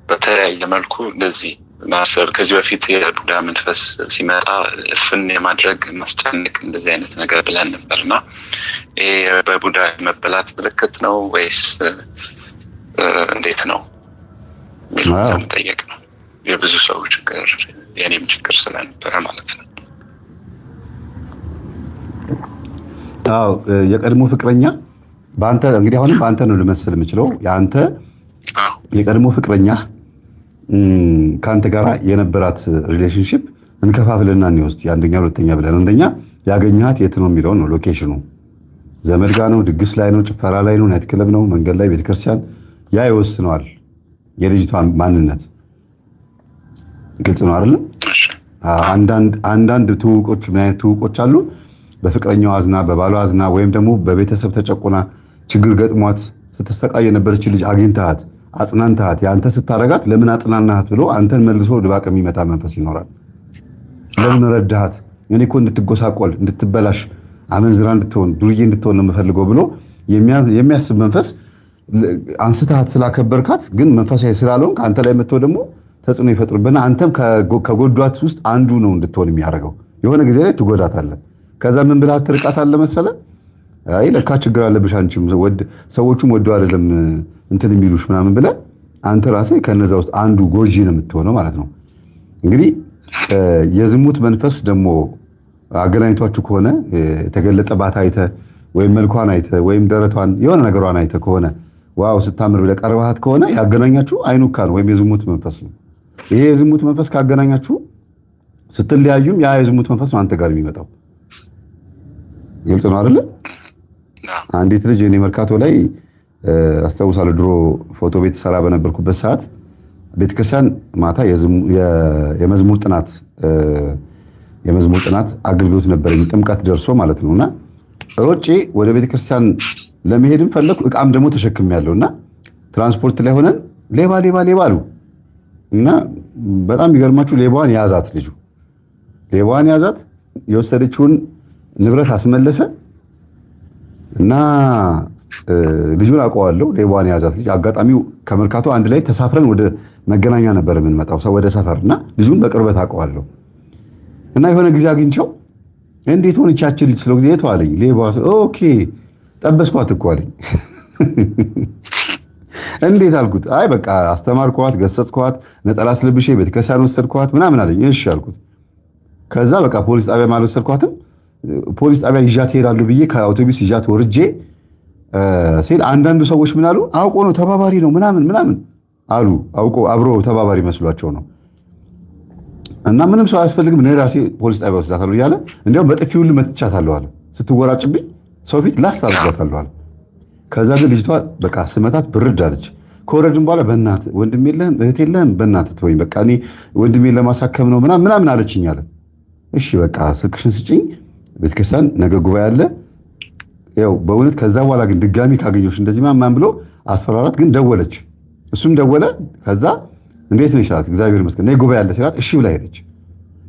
በተለያየ መልኩ እንደዚህ ማሰብ ከዚህ በፊት የቡዳ መንፈስ ሲመጣ እፍን የማድረግ ማስጨነቅ እንደዚህ አይነት ነገር ብለን ነበርና ይሄ በቡዳ መበላት ምልክት ነው ወይስ እንዴት ነው? ጠየቅ ነው። የብዙ ሰው ችግር የኔም ችግር ስለነበረ ማለት ነው። አዎ የቀድሞ ፍቅረኛ በአንተ እንግዲህ አሁንም በአንተ ነው ልመስል የምችለው። የአንተ የቀድሞ ፍቅረኛ ከአንተ ጋር የነበራት ሪሌሽንሽፕ እንከፋፍልና እንወስድ። የአንደኛ ሁለተኛ ብለን አንደኛ ያገኘሃት የት ነው የሚለውን ነው። ሎኬሽኑ ዘመድ ጋር ነው፣ ድግስ ላይ ነው፣ ጭፈራ ላይ ነው፣ ናይት ክለብ ነው፣ መንገድ ላይ፣ ቤተክርስቲያን፣ ያ ይወስነዋል የልጅቷን ማንነት። ግልጽ ነው አይደለም? አንዳንድ ትውቆች ምን አይነት ትውቆች አሉ? በፍቅረኛው አዝና በባሏ አዝና ወይም ደግሞ በቤተሰብ ተጨቁና ችግር ገጥሟት ስትሰቃይ የነበረች ልጅ አግኝተሃት አጽናንተሃት የአንተ ስታረጋት ለምን አጽናናሃት ብሎ አንተን መልሶ ድባቅ የሚመታ መንፈስ ይኖራል። ለምን ረዳሃት? እኔ እኮ እንድትጎሳቆል እንድትበላሽ አመንዝራ እንድትሆን ዱርዬ እንድትሆን ነው የምፈልገው ብሎ የሚያስብ መንፈስ አንስተሃት ስላከበርካት ግን መንፈሳዊ ስላልሆን ከአንተ ላይ መጥቶ ደግሞ ተጽዕኖ ይፈጥርብና አንተም ከጎዷት ውስጥ አንዱ ነው እንድትሆን የሚያደርገው። የሆነ ጊዜ ላይ ትጎዳታለህ። ከዛ ምን ብለህ ትርቃታለህ መሰለህ? አይ ለካ ችግር አለብሽ አንቺም ሰዎቹም ወደው አይደለም እንትን የሚሉሽ ምናምን ብለህ አንተ ራስህ ከነዛ ውስጥ አንዱ ጎጂ ነው የምትሆነው ማለት ነው። እንግዲህ የዝሙት መንፈስ ደግሞ አገናኝቷችሁ ከሆነ የተገለጠባት አይተህ ወይም መልኳን አይተህ ወይም ደረቷን የሆነ ነገሯን አይተህ ከሆነ ዋው ስታምር ብለህ ቀርበሃት ከሆነ ያገናኛችሁ አይኑካ ነው ወይም የዝሙት መንፈስ ነው። ይሄ የዝሙት መንፈስ ካገናኛችሁ ስትለያዩም ያ የዝሙት መንፈስ ነው አንተ ጋር የሚመጣው። ግልጽ ነው አይደለ? አንዲት ልጅ እኔ መርካቶ ላይ አስታውሳለሁ፣ ድሮ ፎቶ ቤት ሰራ በነበርኩበት ሰዓት ቤተክርስቲያን ማታ የመዝሙር ጥናት አገልግሎት ነበር፣ ጥምቀት ደርሶ ማለት ነውና ሮጬ ወደ ቤተክርስቲያን ለመሄድም ፈለኩ። እቃም ደግሞ ተሸክሜያለሁ እና ትራንስፖርት ላይ ሆነን ሌባ አሉ እና በጣም የሚገርማችሁ ሌባዋን ያዛት። ሌባዋን ያዛት፣ የወሰደችውን ንብረት አስመለሰ እና ልጁን አውቀዋለሁ። ሌባዋን ያዛት ልጅ አጋጣሚው ከመርካቶ አንድ ላይ ተሳፍረን ወደ መገናኛ ነበር የምንመጣው ሰው ወደ ሰፈር እና ልጁን በቅርበት አውቀዋለሁ። እና የሆነ ጊዜ አግኝቸው እንዴት ሆነች ያቺ ልጅ ስለው ጊዜ የተዋለኝ ሌባ ኦኬ ጠበስኳት እኮ አለኝ። እንዴት አልኩት። አይ በቃ አስተማርኳት፣ ገሰጽኳት፣ ነጠላ አስለብሼ ቤተክርስቲያን ወሰድኳት ምናምን አለኝ። እሺ አልኩት። ከዛ በቃ ፖሊስ ጣቢያ አልወሰድኳትም። ፖሊስ ጣቢያ ይዣት እሄዳለሁ ብዬ ከአውቶቡስ ይዣት ወርጄ ሲል አንዳንዱ ሰዎች ምን አሉ፣ አውቆ ነው ተባባሪ ነው ምናምን ምናምን አሉ። አውቆ አብሮ ተባባሪ መስሏቸው ነው። እና ምንም ሰው አያስፈልግም እኔ ራሴ ፖሊስ ጣቢያ ወስዳታለሁ እያለ እንዲያውም በጥፊ ሁሉ መትቻታለሁ አለ። ስትወራጭብኝ ሰው ፊት ላስ አድርጋታለሁ አለ። ከዛ ግን ልጅቷ በቃ ስመታት ብርድ አለች። ከወረድን በኋላ በእናትህ ወንድም የለህም እህት የለህም በእናትህ ተወኝ፣ በቃ እኔ ወንድሜን ለማሳከም ነው ምናምን ምናምን አለችኝ አለ። እሺ በቃ ስልክሽን ስጭኝ፣ ቤተክርስቲያን ነገ ጉባኤ አለ። ያው በእውነት ከዛ በኋላ ግን ድጋሚ ካገኘሁሽ እንደዚህ ማን ብሎ አስፈራራት። ግን ደወለች፣ እሱም ደወለ። ከዛ እንዴት ነሽ አላት። እግዚአብሔር ይመስገን ነይ ጉባኤ አለ ሲላት እሺ ብላ ሄደች።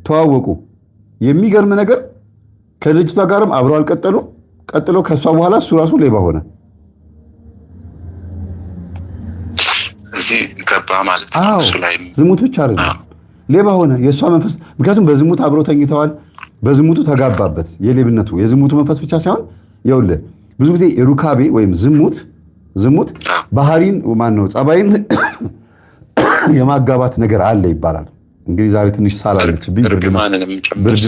ተዋወቁ። የሚገርም ነገር ከልጅቷ ጋርም አብረው አልቀጠሉም። ቀጥሎ ከሷ በኋላ እሱ ራሱ ሌባ ሆነ። እዚህ ገባ ማለት ነው። እሱ ላይ ዝሙት ብቻ አይደለም ሌባ ሆነ። የእሷ መንፈስ ምክንያቱም በዝሙት አብረው ተኝተዋል። በዝሙቱ ተጋባበት። የሌብነቱ የዝሙቱ መንፈስ ብቻ ሳይሆን ይኸውልህ ብዙ ጊዜ ሩካቤ ወይም ዝሙት ባህሪን ማነው ጸባይን የማጋባት ነገር አለ ይባላል። እንግዲህ ዛሬ ትንሽ ሳላለችብኝ ብርድ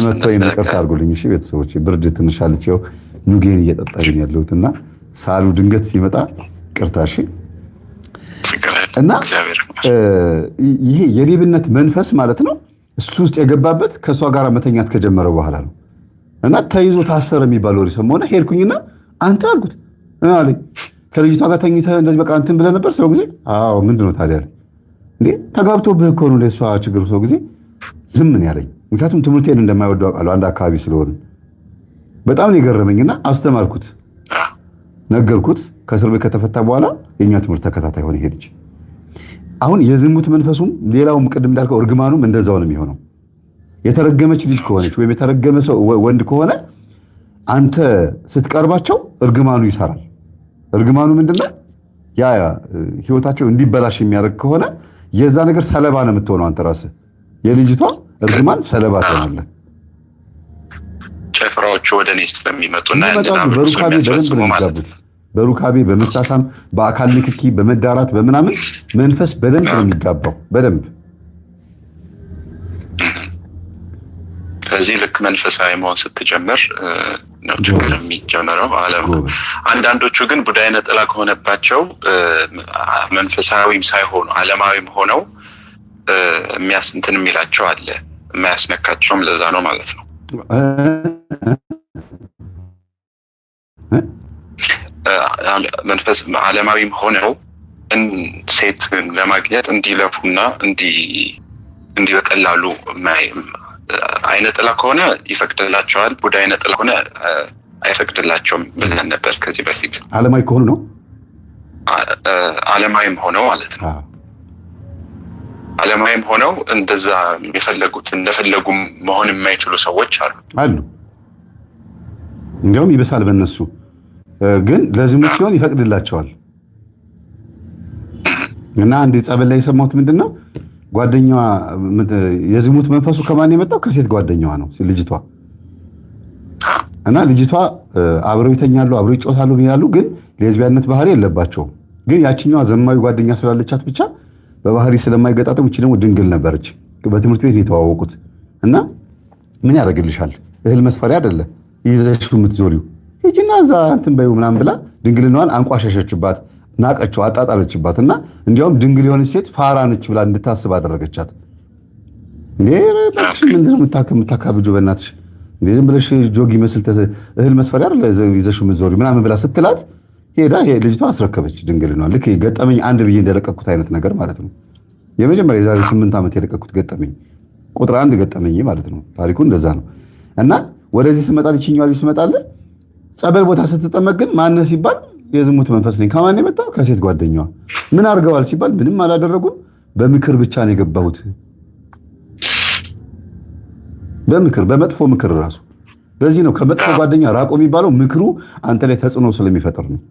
መጥቶኝ ይቅርታ አድርጉልኝ። እሺ ቤተሰቦች ብርድ ትንሽ አለች። ያው ኑጌን እየጠጣሁኝ ያለሁትና ሳሉ ድንገት ሲመጣ ቅርታ። እሺ እና ይሄ የሌብነት መንፈስ ማለት ነው እሱ ውስጥ የገባበት ከእሷ ጋር መተኛት ከጀመረ በኋላ ነው። እና ተይዞ ታሰረ የሚባል ወሬ ሰማሁና ሄድኩኝና አንተ አልኩት አለኝ ከልጅቷ ጋር ተኝተህ እንደዚህ በቃ እንትን ብለህ ነበር ስለው ጊዜ አዎ ምንድን ነው ታዲያ እንዴ ተጋብቶብህ እኮ ነው ለእሷ ችግር ሰው ጊዜ ዝም ምን ያለኝ። ምክንያቱም ትምህርቴን እንደማይወደው አውቃለሁ አንድ አካባቢ ስለሆነ በጣም ነው የገረመኝና አስተማርኩት፣ ነገርኩት። ከእስር ቤት ከተፈታ በኋላ የኛ ትምህርት ተከታታይ ሆነ ሄድች። አሁን የዝሙት መንፈሱም ሌላውም ቅድም እንዳልከው እርግማኑም እንደዛው ነው የሚሆነው። የተረገመች ልጅ ከሆነች ወይም የተረገመ ሰው ወንድ ከሆነ አንተ ስትቀርባቸው እርግማኑ ይሰራል። እርግማኑ ምንድነው? ያ ህይወታቸው እንዲበላሽ የሚያደርግ ከሆነ የዛ ነገር ሰለባ ነው የምትሆነው አንተ ራስህ። የልጅቷ እርግማን ሰለባ ትሆናለህ። ጨፍራዎቹ ወደ እኔ ስለሚመጡና በሩካቤ በደንብ ነው የሚጋቡት። በሩካቤ በመሳሳም በአካል ንክኪ በመዳራት በምናምን መንፈስ በደንብ ነው የሚጋባው በደንብ። ከዚህ ልክ መንፈሳዊ መሆን ስትጀምር ነው ችግር የሚጀምረው። አንዳንዶቹ ግን ቡዳይ ነጠላ ከሆነባቸው መንፈሳዊም ሳይሆኑ ዓለማዊም ሆነው እንትን የሚላቸው አለ። የማያስነካቸውም ለዛ ነው ማለት ነው። መንፈስ ዓለማዊም ሆነው ሴት ለማግኘት እንዲለፉና እንዲህ በቀላሉ አይነ ጥላ ከሆነ ይፈቅድላቸዋል። ቡዳ አይነ ጥላ ከሆነ አይፈቅድላቸውም ብለን ነበር ከዚህ በፊት። ዓለማዊ ከሆኑ ነው ዓለማዊም ሆነው ማለት ነው። ዓለማዊም ሆነው እንደዛ የፈለጉት እንደፈለጉ መሆን የማይችሉ ሰዎች አሉ። እንዲያውም ይበሳል በእነሱ ግን ለዝሙት ሲሆን ይፈቅድላቸዋል። እና አንድ ጸበል ላይ የሰማሁት ምንድነው ጓደኛዋ የዝሙት መንፈሱ ከማን የመጣው? ከሴት ጓደኛዋ ነው ልጅቷ። እና ልጅቷ አብረው ይተኛሉ፣ አብረው ይጫወታሉ ይላሉ፣ ግን ሌዝቢያነት ባህሪ የለባቸውም። ግን ያቺኛዋ ዘማዊ ጓደኛ ስላለቻት ብቻ በባህሪ ስለማይገጣጠም እቺ ደግሞ ድንግል ነበረች። በትምህርት ቤት የተዋወቁት እና ምን ያደርግልሻል እህል መስፈሪያ አይደለ ይዘሽው የምትዞሪው ሂጂና እዛ እንትን በይው ምናምን ብላ ድንግልናዋን አንቋሸሸችባት፣ ናቀችው፣ አጣጣለችባት። እና እንዲያውም ድንግል የሆነች ሴት ፋራ ነች ብላ እንድታስብ አደረገቻት። እንዴ ባክሽ ምንድነው የምታካብጂው በእናትሽ እንዴ ዝም ብለሽ ጆግ ይመስል እህል መስፈሪያ አይደለ ይዘሽው የምትዞሪው ምናምን ብላ ስትላት ሄዳ ልጅቷ አስረከበች ድንግልናዋን። ልክ ገጠመኝ አንድ ብዬ እንደለቀኩት አይነት ነገር ማለት ነው። የመጀመሪያ የዛሬ 8 ዓመት የለቀኩት ገጠመኝ ቁጥር 1 ገጠመኝ ማለት ነው። ታሪኩ እንደዛ ነው። እና ወደዚህ ስመጣ ልጅኛዋ ልጅ ስመጣለ ጸበል ቦታ ስትጠመቅ ግን ማነህ ሲባል የዝሙት መንፈስ ነኝ። ከማን የመጣው? ከሴት ጓደኛዋ። ምን አድርገዋል ሲባል ምንም አላደረጉም፣ በምክር ብቻ ነው የገባሁት። በምክር በመጥፎ ምክር ራሱ። ለዚህ ነው ከመጥፎ ጓደኛ ራቆ የሚባለው፣ ምክሩ አንተ ላይ ተጽዕኖ ስለሚፈጥር ነው።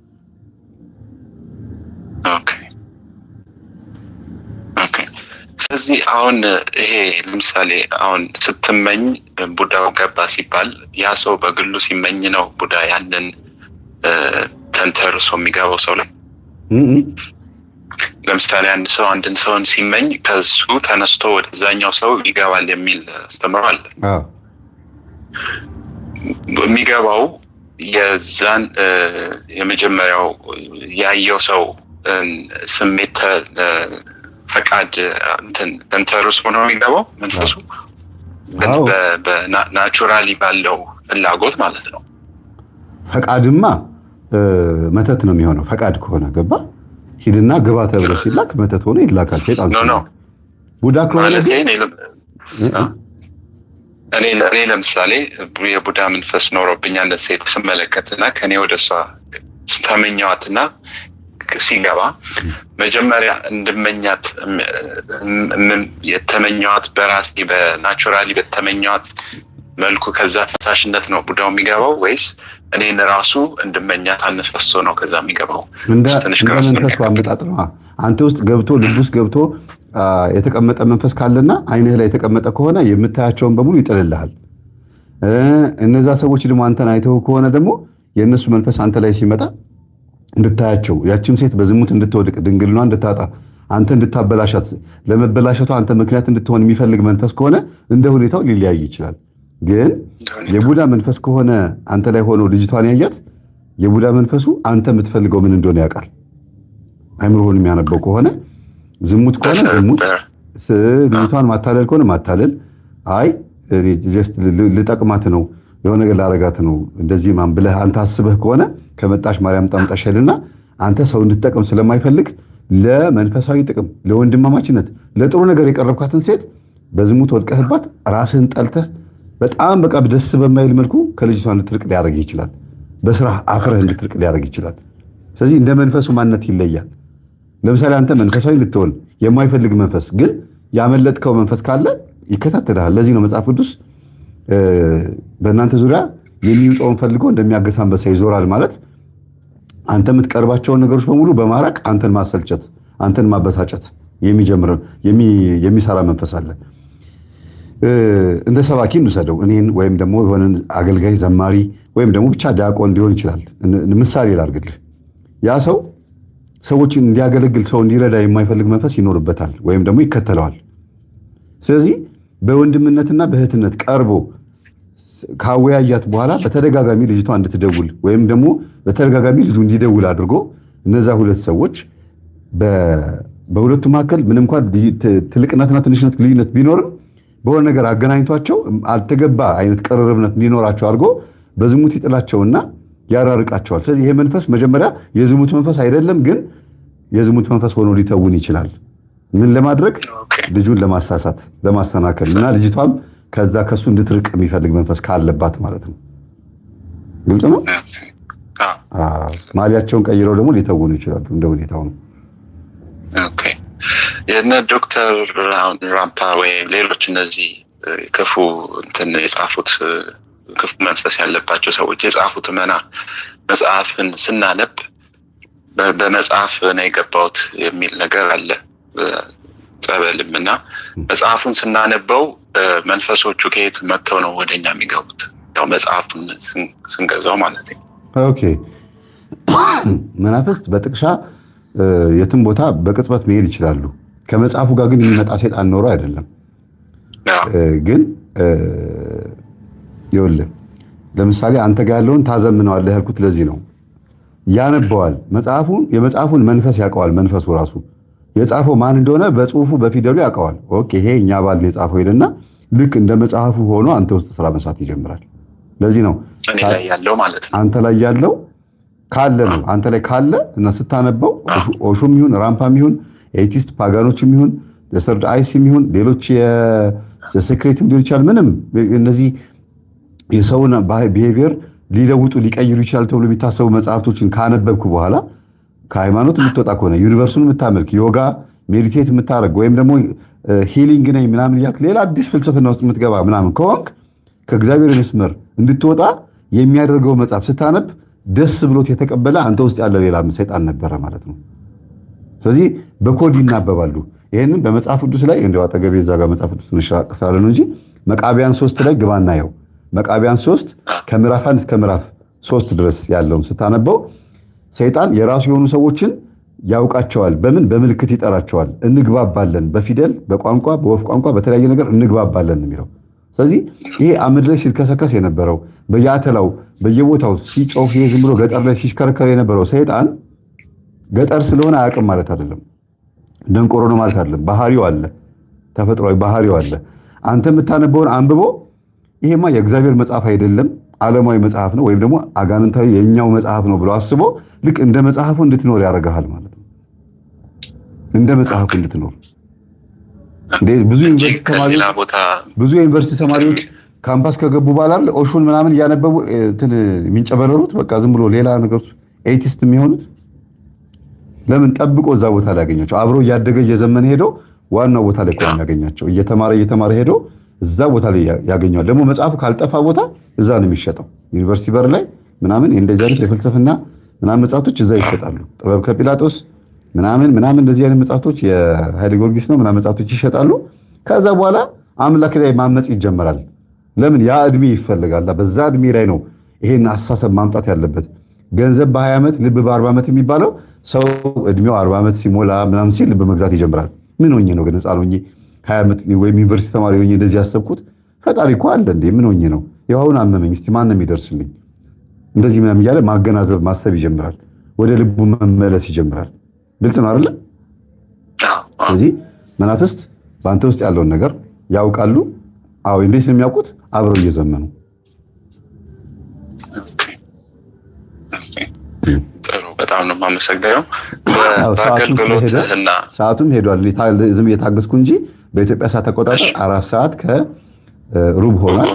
ስለዚህ አሁን ይሄ ለምሳሌ አሁን ስትመኝ ቡዳው ገባ ሲባል ያ ሰው በግሉ ሲመኝ ነው ቡዳ ያንን ተንተርሶ የሚገባው ሰው ላይ። ለምሳሌ አንድ ሰው አንድን ሰውን ሲመኝ ከሱ ተነስቶ ወደዛኛው ሰው ይገባል የሚል አስተምሮ አለ። የሚገባው የዛን የመጀመሪያው ያየው ሰው ስሜት ፈቃድ ተንተርሶ ነው የሚገባው መንፈሱ በናቹራሊ ባለው ፍላጎት ማለት ነው። ፈቃድማ መተት ነው የሚሆነው። ፈቃድ ከሆነ ገባ ሂድና ግባ ተብሎ ሲላክ መተት ሆኖ ይላካል። ሰይጣን ነው። ቡዳ ከሆነ እኔ ለምሳሌ የቡዳ መንፈስ ኖሮብኝ አንድ ሴት ስመለከትና ከኔ ወደሷ ተመኛዋትና ሲገባ መጀመሪያ እንድመኛት የተመኛዋት በራሴ በናቹራሊ በተመኛዋት መልኩ ከዛ ተታሽነት ነው ቡዳው የሚገባው ወይስ እኔን ራሱ እንድመኛት አነሳስቶ ነው ከዛ የሚገባው? እንደ መንፈሱ አመጣጥ ነው። አንተ ውስጥ ገብቶ ልብ ውስጥ ገብቶ የተቀመጠ መንፈስ ካለና አይንህ ላይ የተቀመጠ ከሆነ የምታያቸውን በሙሉ ይጥልልሃል። እነዛ ሰዎች ደግሞ አንተን አይተው ከሆነ ደግሞ የእነሱ መንፈስ አንተ ላይ ሲመጣ እንድታያቸው ያቺም ሴት በዝሙት እንድትወድቅ ድንግልና እንድታጣ አንተ እንድታበላሻት ለመበላሸቷ አንተ ምክንያት እንድትሆን የሚፈልግ መንፈስ ከሆነ እንደ ሁኔታው ሊለያይ ይችላል። ግን የቡዳ መንፈስ ከሆነ አንተ ላይ ሆኖ ልጅቷን ያያት የቡዳ መንፈሱ አንተ የምትፈልገው ምን እንደሆነ ያውቃል። አይምሮህን የሚያነበው ከሆነ ዝሙት ከሆነ ዝሙት፣ ልጅቷን ማታለል ከሆነ ማታለል፣ አይ ጀስት ልጠቅማት ነው የሆነ ነገር ላረጋት ነው እንደዚህ ማን ብለህ አንተ አስበህ ከሆነ ከመጣሽ ማርያም ጣምጣሽ ሄድና አንተ ሰው እንድትጠቅም ስለማይፈልግ ለመንፈሳዊ ጥቅም ለወንድማማችነት ለጥሩ ነገር የቀረብካትን ሴት በዝሙት ወድቀህባት ራስህን ጠልተህ በጣም በቃ ደስ በማይል መልኩ ከልጅቷ እንድትርቅ ሊያደርግ ይችላል። በስራ አፍረህ እንድትርቅ ሊያደርግ ይችላል። ስለዚህ እንደ መንፈሱ ማንነት ይለያል። ለምሳሌ አንተ መንፈሳዊ ልትሆን የማይፈልግ መንፈስ ግን ያመለጥከው መንፈስ ካለ ይከታተልሃል። ለዚህ ነው መጽሐፍ ቅዱስ በእናንተ ዙሪያ የሚውጠውን ፈልጎ እንደሚያገሳ አንበሳ ይዞራል ማለት አንተ የምትቀርባቸውን ነገሮች በሙሉ በማራቅ አንተን ማሰልቸት፣ አንተን ማበሳጨት የሚሰራ መንፈስ አለ። እንደ ሰባኪ እንውሰደው እኔን ወይም ደግሞ የሆነ አገልጋይ ዘማሪ ወይም ደግሞ ብቻ ዲያቆን ሊሆን ይችላል። ምሳሌ ላድርግልህ። ያ ሰው ሰዎችን እንዲያገለግል ሰው እንዲረዳ የማይፈልግ መንፈስ ይኖርበታል ወይም ደግሞ ይከተለዋል። ስለዚህ በወንድምነትና በእህትነት ቀርቦ ካወያያት በኋላ በተደጋጋሚ ልጅቷ እንድትደውል ወይም ደግሞ በተደጋጋሚ ልጁ እንዲደውል አድርጎ እነዛ ሁለት ሰዎች በሁለቱ መካከል ምንም እንኳን ትልቅነትና ትንሽነት ልዩነት ቢኖርም በሆነ ነገር አገናኝቷቸው አልተገባ አይነት ቅርርብነት እንዲኖራቸው አድርጎ በዝሙት ይጥላቸውና ያራርቃቸዋል። ስለዚህ ይሄ መንፈስ መጀመሪያ የዝሙት መንፈስ አይደለም፣ ግን የዝሙት መንፈስ ሆኖ ሊተውን ይችላል። ምን ለማድረግ? ልጁን ለማሳሳት፣ ለማሰናከል እና ልጅቷም ከሱ እንድትርቅ የሚፈልግ መንፈስ ካለባት ማለት ነው። ግልጽ ነው። ማሊያቸውን ቀይረው ደግሞ ሊተውኑ ይችላሉ። እንደ ሁኔታው ነው። ኦኬ። የነ ዶክተር ራምፓ ወይ ሌሎች እነዚህ ክፉ እንትን የጻፉት ክፉ መንፈስ ያለባቸው ሰዎች የጻፉት መጽሐፍን ስናነብ በመጽሐፍ ነው የገባሁት የሚል ነገር አለ ጸበልም እና መጽሐፉን ስናነበው መንፈሶቹ ከየት መጥተው ነው ወደኛ የሚገቡት? ያው መጽሐፉን ስንገዛው ማለት ነው። ኦኬ። መናፍስት በጥቅሻ የትም ቦታ በቅጽበት መሄድ ይችላሉ። ከመጽሐፉ ጋር ግን የሚመጣ ሴጣን ኖሮ አይደለም። ግን ይኸውልህ ለምሳሌ አንተ ጋር ያለውን ታዘምነዋለህ ያልኩት ለዚህ ነው። ያነበዋል የመጽሐፉን መንፈስ ያውቀዋል። መንፈሱ ራሱ የጻፈው ማን እንደሆነ በጽሁፉ በፊደሉ ያውቀዋል። ኦኬ ይሄ እኛ ባል የጻፈው ሄደና ልክ እንደ መጽሐፉ ሆኖ አንተ ውስጥ ስራ መስራት ይጀምራል። ለዚህ ነው እኔ ላይ ያለው ማለት ነው። አንተ ላይ ያለው ካለ ነው። አንተ ላይ ካለ እና ስታነበው ኦሹም ይሁን ራምፓም ይሁን ኤቲስት ፓጋኖችም ይሁን ሰርድ አይስም ይሁን ሌሎች የሴክሬትም ሊሆን ይችላል። ምንም እነዚህ የሰውን ቢሄቪየር ሊለውጡ ሊቀይሩ ይችላል ተብሎ የሚታሰቡ መጽሐፍቶችን ካነበብኩ በኋላ ከሃይማኖት የምትወጣ ከሆነ ዩኒቨርሱን የምታመልክ ዮጋ ሜዲቴት የምታደርግ ወይም ደግሞ ሂሊንግ ነኝ ምናምን እያልክ ሌላ አዲስ ፍልስፍና ውስጥ የምትገባ ምናምን ከሆንክ ከእግዚአብሔር መስመር እንድትወጣ የሚያደርገው መጽሐፍ ስታነብ ደስ ብሎት የተቀበለ አንተ ውስጥ ያለ ሌላ ሰይጣን ነበረ ማለት ነው። ስለዚህ በኮድ ይናበባሉ። ይሄንን በመጽሐፍ ቅዱስ ላይ እንደው አጠገቤ እዛ ጋር መጽሐፍ ቅዱስ ስላለ ነው እንጂ መቃቢያን 3 ላይ ግባና ያው መቃቢያን 3 ከምዕራፍ 1 እስከ ምዕራፍ 3 ድረስ ያለውን ስታነበው ሰይጣን የራሱ የሆኑ ሰዎችን ያውቃቸዋል። በምን በምልክት ይጠራቸዋል። እንግባባለን፣ በፊደል በቋንቋ በወፍ ቋንቋ በተለያየ ነገር እንግባባለን የሚለው። ስለዚህ ይሄ አምድ ላይ ሲልከሰከስ የነበረው በየአተላው በየቦታው ሲጮህ ይሄ ዝም ብሎ ገጠር ላይ ሲሽከረከር የነበረው ሰይጣን ገጠር ስለሆነ አያውቅም ማለት አይደለም። ደንቆሮ ነው ማለት አይደለም። ባህሪው አለ፣ ተፈጥሯዊ ባህሪው አለ። አንተ የምታነበውን አንብቦ ይሄማ የእግዚአብሔር መጽሐፍ አይደለም ዓለማዊ መጽሐፍ ነው ወይም ደግሞ አጋንንታዊ የኛው መጽሐፍ ነው ብሎ አስቦ ልክ እንደ መጽሐፉ እንድትኖር ያደርጋል ማለት ነው። እንደ መጽሐፉ እንድትኖር ብዙ ዩኒቨርሲቲ ተማሪዎች ካምፓስ ከገቡ በኋላ ኦሹን ምናምን እያነበቡ እንትን የሚንጨበረሩት በቃ ዝም ብሎ ሌላ ነገር ኤቲስት የሚሆኑት ለምን ጠብቆ እዛ ቦታ ላይ ያገኛቸው አብሮ እያደገ እየዘመነ ሄዶ ዋናው ቦታ ላይ ቆም ያገኛቸው እየተማረ ሄዶ እዛ ቦታ ላይ ያገኛል። ደግሞ መጽሐፉ ካልጠፋ ቦታ እዛ ነው የሚሸጠው። ዩኒቨርሲቲ በር ላይ ምናምን እንደዚህ አይነት የፍልስፍና ምናምን መጽሐፍቶች እዛ ይሸጣሉ። ጥበብ ከጲላጦስ ምናምን እንደዚህ አይነት መጽሐፍቶች የኃይለ ጊዮርጊስ ነው ምናምን መጽሐፍቶች ይሸጣሉ። ከዛ በኋላ አምላክ ላይ ማመጽ ይጀምራል። ለምን ያ እድሜ ይፈልጋል። በዛ እድሜ ላይ ነው ይሄን አስተሳሰብ ማምጣት ያለበት። ገንዘብ በ20 ዓመት ልብ በ40 ዓመት የሚባለው ሰው እድሜው 40 ዓመት ሲሞላ ምናምን ሲል ልብ መግዛት ይጀምራል። ምን ሆኜ ነው ግን ሕፃን ሆኜ 20 ዓመት ወይም ዩኒቨርሲቲ ተማሪ ሆኜ እንደዚህ ያሰብኩት? ፈጣሪ እኮ አለ እንዴ? ምን ሆኜ ነው? ያው አሁን አመመኝ፣ እስቲ ማን ነው የሚደርስልኝ? እንደዚህ ምናምን እያለ ማገናዘብ ማሰብ ይጀምራል። ወደ ልቡ መመለስ ይጀምራል። ግልጽ ነው አይደለ? ስለዚህ መናፍስት በአንተ ውስጥ ያለውን ነገር ያውቃሉ። አዎ፣ እንዴት ነው የሚያውቁት? አብረው እየዘመኑ። ጥሩ፣ በጣም ነው የማመሰግነው። በአገልግሎትና ሰዓቱም ሄዷል። ዝም እየታገስኩ እንጂ በኢትዮጵያ ሰዓት አቆጣጠር 4 ሰዓት ከሩብ ሆኗል።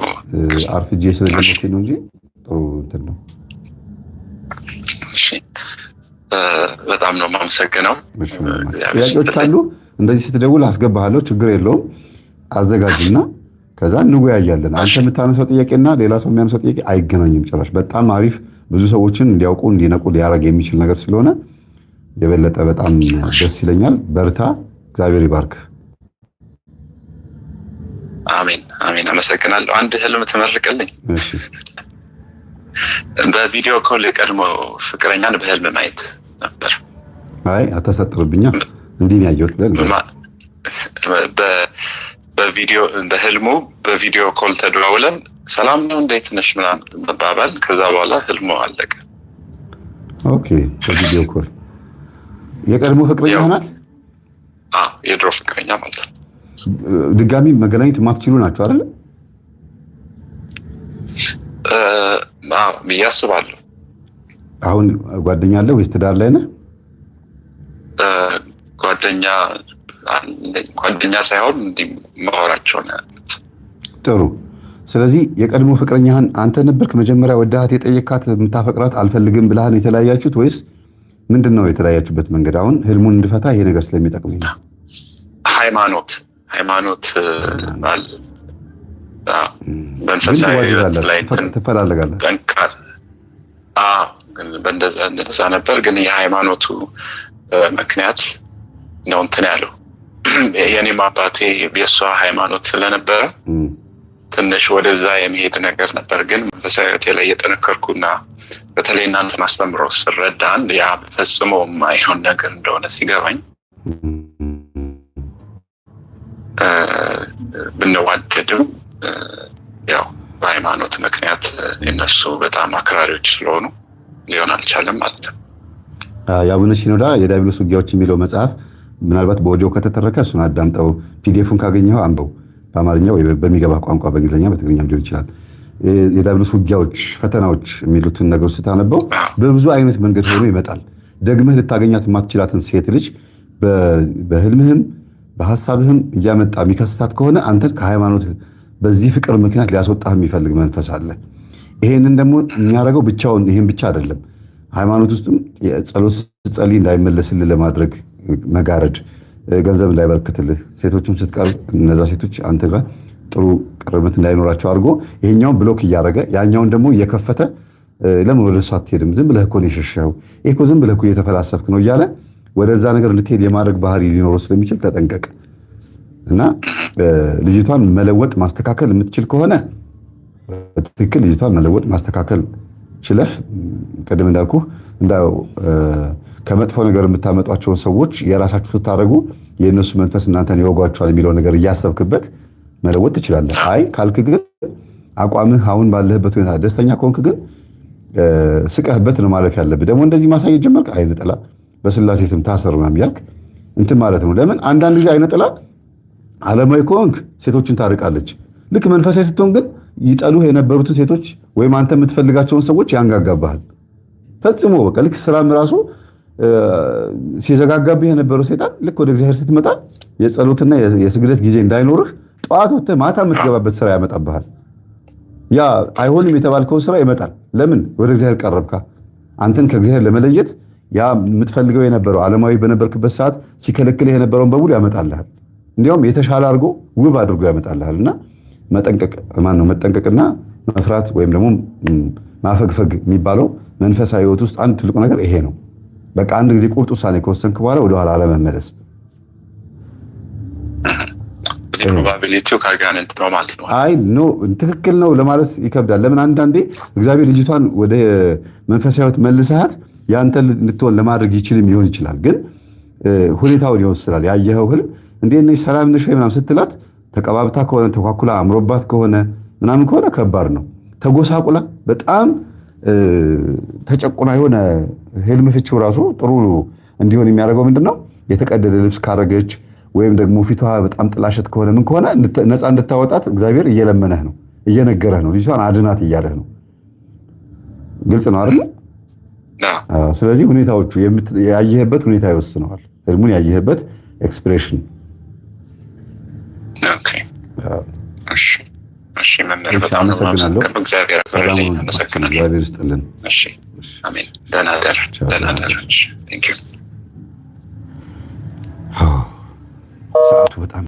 አርፍጄ ስለጀመርኩ ነው እንጂ ጥሩ እንትን ነው። እሺ፣ በጣም ነው የማመሰግነው። ጥያቄዎች ካሉ እንደዚህ ስትደውል አስገባሃለሁ፣ ችግር የለውም። አዘጋጅና ከዛ እንወያያለን። አንተ የምታነሳው ጥያቄና ሌላ ሰው የሚያነሳው ጥያቄ አይገናኝም ጭራሽ። በጣም አሪፍ፣ ብዙ ሰዎችን እንዲያውቁ እንዲነቁ ሊያደርግ የሚችል ነገር ስለሆነ የበለጠ በጣም ደስ ይለኛል። በርታ፣ እግዚአብሔር ይባርክ። አሜን አሜን። አመሰግናለሁ። አንድ ህልም ትመርቅልኝ? እሺ። በቪዲዮ ኮል የቀድሞ ፍቅረኛን በህልም ማየት ነበር። አይ አታሳጥርብኛ፣ እንዲህ ነው ያየሁት ብለን በቪዲዮ በህልሙ በቪዲዮ ኮል ተደዋውለን ሰላም ነው እንዴት ነሽ ምናምን መባባል፣ ከዛ በኋላ ህልሙ አለቀ። ኦኬ። በቪዲዮ ኮል የቀድሞ ፍቅረኛ ናት? አዎ፣ የድሮ ፍቅረኛ ማለት ነው። ድጋሚ መገናኘት የማትችሉ ናቸው አይደል? ብዬ አስባለሁ። አሁን ጓደኛ አለ ወይስ ትዳር ላይ ነህ? ጓደኛ ሳይሆን እንዲህ ማወራቸው ነው ያሉት። ጥሩ። ስለዚህ የቀድሞ ፍቅረኛህን አንተ ነበርክ መጀመሪያ ወዳሃት የጠየካት የምታፈቅራት አልፈልግም ብለሃን የተለያያችሁት ወይስ ምንድን ነው የተለያያችሁበት መንገድ? አሁን ህልሙን እንድፈታ ይሄ ነገር ስለሚጠቅመኝ ነው። ሃይማኖት መንፈሳዊ ላይ ትፈላለጋለህ። ግን በእንደዛ ነበር። ግን የሃይማኖቱ ምክንያት ነው እንትን ያለው። የኔም አባቴ የእሷ ሃይማኖት ስለነበረ ትንሽ ወደዛ የሚሄድ ነገር ነበር። ግን መንፈሳዊ ላይ የጠነከርኩና በተለይ እናንተን አስተምሮ ስረዳ አንድ ያ ፈጽሞ የማይሆን ነገር እንደሆነ ሲገባኝ ብንዋደድም ያው በሃይማኖት ምክንያት የነሱ በጣም አክራሪዎች ስለሆኑ ሊሆን አልቻለም ማለት ነው። የአቡነ ሲኖዳ የዲያብሎስ ውጊያዎች የሚለው መጽሐፍ ምናልባት በኦዲዮ ከተተረከ እሱን አዳምጠው፣ ፒዲኤፉን ካገኘው አንበው። በአማርኛ ወይ በሚገባ ቋንቋ በእንግሊዝኛ በትግርኛም ሊሆን ይችላል። የዲያብሎስ ውጊያዎች፣ ፈተናዎች የሚሉትን ነገር ስታነበው በብዙ አይነት መንገድ ሆኖ ይመጣል። ደግመህ ልታገኛት የማትችላትን ሴት ልጅ በህልምህም በሐሳብህም እያመጣ የሚከስታት ከሆነ አንተን ከሃይማኖት በዚህ ፍቅር ምክንያት ሊያስወጣህ የሚፈልግ መንፈስ አለ። ይሄንን ደግሞ የሚያደርገው ብቻውን ይሄን ብቻ አይደለም። ሃይማኖት ውስጥም ጸሎት ስትጸልይ እንዳይመለስልህ ለማድረግ መጋረድ፣ ገንዘብ እንዳይበረክትልህ፣ ሴቶችም ስትቀርብ እነዛ ሴቶች አንተ ጋር ጥሩ ቅርበት እንዳይኖራቸው አድርጎ ይሄኛውን ብሎክ እያደረገ ያኛውን ደግሞ እየከፈተ ለምን ወደ እሷ አትሄድም? ዝም ብለህ እኮ ነው የሸሸኸው፣ ይሄ እኮ ዝም ብለህ እኮ እየተፈላሰፍክ ነው እያለ ወደዛ ነገር እንድትሄድ የማድረግ ባህሪ ሊኖረው ስለሚችል ተጠንቀቅ እና ልጅቷን መለወጥ ማስተካከል የምትችል ከሆነ በትክክል ልጅቷን መለወጥ ማስተካከል ችለህ ቀደም እንዳልኩ እንዳው ከመጥፎ ነገር የምታመጧቸውን ሰዎች የራሳችሁ ስታደርጉ የእነሱ መንፈስ እናንተን ይወጓቸዋል የሚለው ነገር እያሰብክበት መለወጥ ትችላለህ። አይ ካልክ ግን አቋምህ አሁን ባለህበት ሁኔታ ደስተኛ ከሆንክ ግን ስቀህበት ነው ማለፍ ያለብህ። ደግሞ እንደዚህ ማሳየት ጀመርክ አይነ ጥላ በስላሴ ስም ታሰር ምናምን ያልክ እንትን ማለት ነው። ለምን አንዳንድ ጊዜ አይነ ጥላ ዓለማዊ ከሆንክ ሴቶችን ታርቃለች። ልክ መንፈሳዊ ስትሆን ግን ይጠሉህ የነበሩትን ሴቶች ወይም አንተ የምትፈልጋቸውን ሰዎች ያንጋጋባሃል ፈጽሞ። በቃ ልክ ስራም ራሱ ሲዘጋጋብህ የነበረው ሴጣን ልክ ወደ እግዚአብሔር ስትመጣ የጸሎትና የስግደት ጊዜ እንዳይኖርህ ጠዋት ወጥተህ ማታ የምትገባበት ስራ ያመጣብሃል። ያ አይሆንም የተባልከው ስራ ይመጣል። ለምን? ወደ እግዚአብሔር ቀረብካ። አንተን ከእግዚአብሔር ለመለየት ያ የምትፈልገው የነበረው ዓለማዊ በነበርክበት ሰዓት ሲከለክልህ የነበረውን በሙሉ ያመጣልሃል። እንዲያውም የተሻለ አድርጎ ውብ አድርጎ ያመጣልሃልና መጠንቀቅና መፍራት ወይም ደግሞ ማፈግፈግ የሚባለው መንፈሳዊ ህይወት ውስጥ አንድ ትልቁ ነገር ይሄ ነው። በቃ አንድ ጊዜ ቁርጥ ውሳኔ ከወሰንክ በኋላ ወደኋላ አለመመለስ። ፕሮባቢሊቲው ከአጋንንት ነው ማለት ነው። አይ ኖ ትክክል ነው ለማለት ይከብዳል። ለምን አንዳንዴ እግዚአብሔር ልጅቷን ወደ መንፈሳዊ ህይወት መልሰሃት ያንተ እንድትሆን ለማድረግ ይችልም ይሆን ይችላል። ግን ሁኔታውን ይወስናል። ያየኸው ህልም እንዴት ነሽ ሰላም ነሽ ወይ ምናምን ስትላት ተቀባብታ ከሆነ ተኳኩላ አምሮባት ከሆነ ምናምን ከሆነ ከባድ ነው። ተጎሳቁላ በጣም ተጨቁና የሆነ ህልም ፍቺው ራሱ ጥሩ እንዲሆን የሚያደርገው ምንድነው? የተቀደደ ልብስ ካረገች ወይም ደግሞ ፊቷ በጣም ጥላሸት ከሆነ ምን ከሆነ ነፃ እንድታወጣት እግዚአብሔር እየለመነህ ነው፣ እየነገረህ ነው፣ ልጅቷን አድናት እያለህ ነው። ግልጽ ነው አይደል? ስለዚህ ሁኔታዎቹ ያየህበት ሁኔታ ይወስነዋል። ህልሙን ያየህበት ኤክስፕሬሽን። ኦኬ እሺ እሺ መምህር በጣም አመሰግናለሁ። እግዚአብሔር ይስጥልን። እሺ አሜን። ደህና ደር። እሺ ቴንክ ዩ። ሰዓቱ በጣም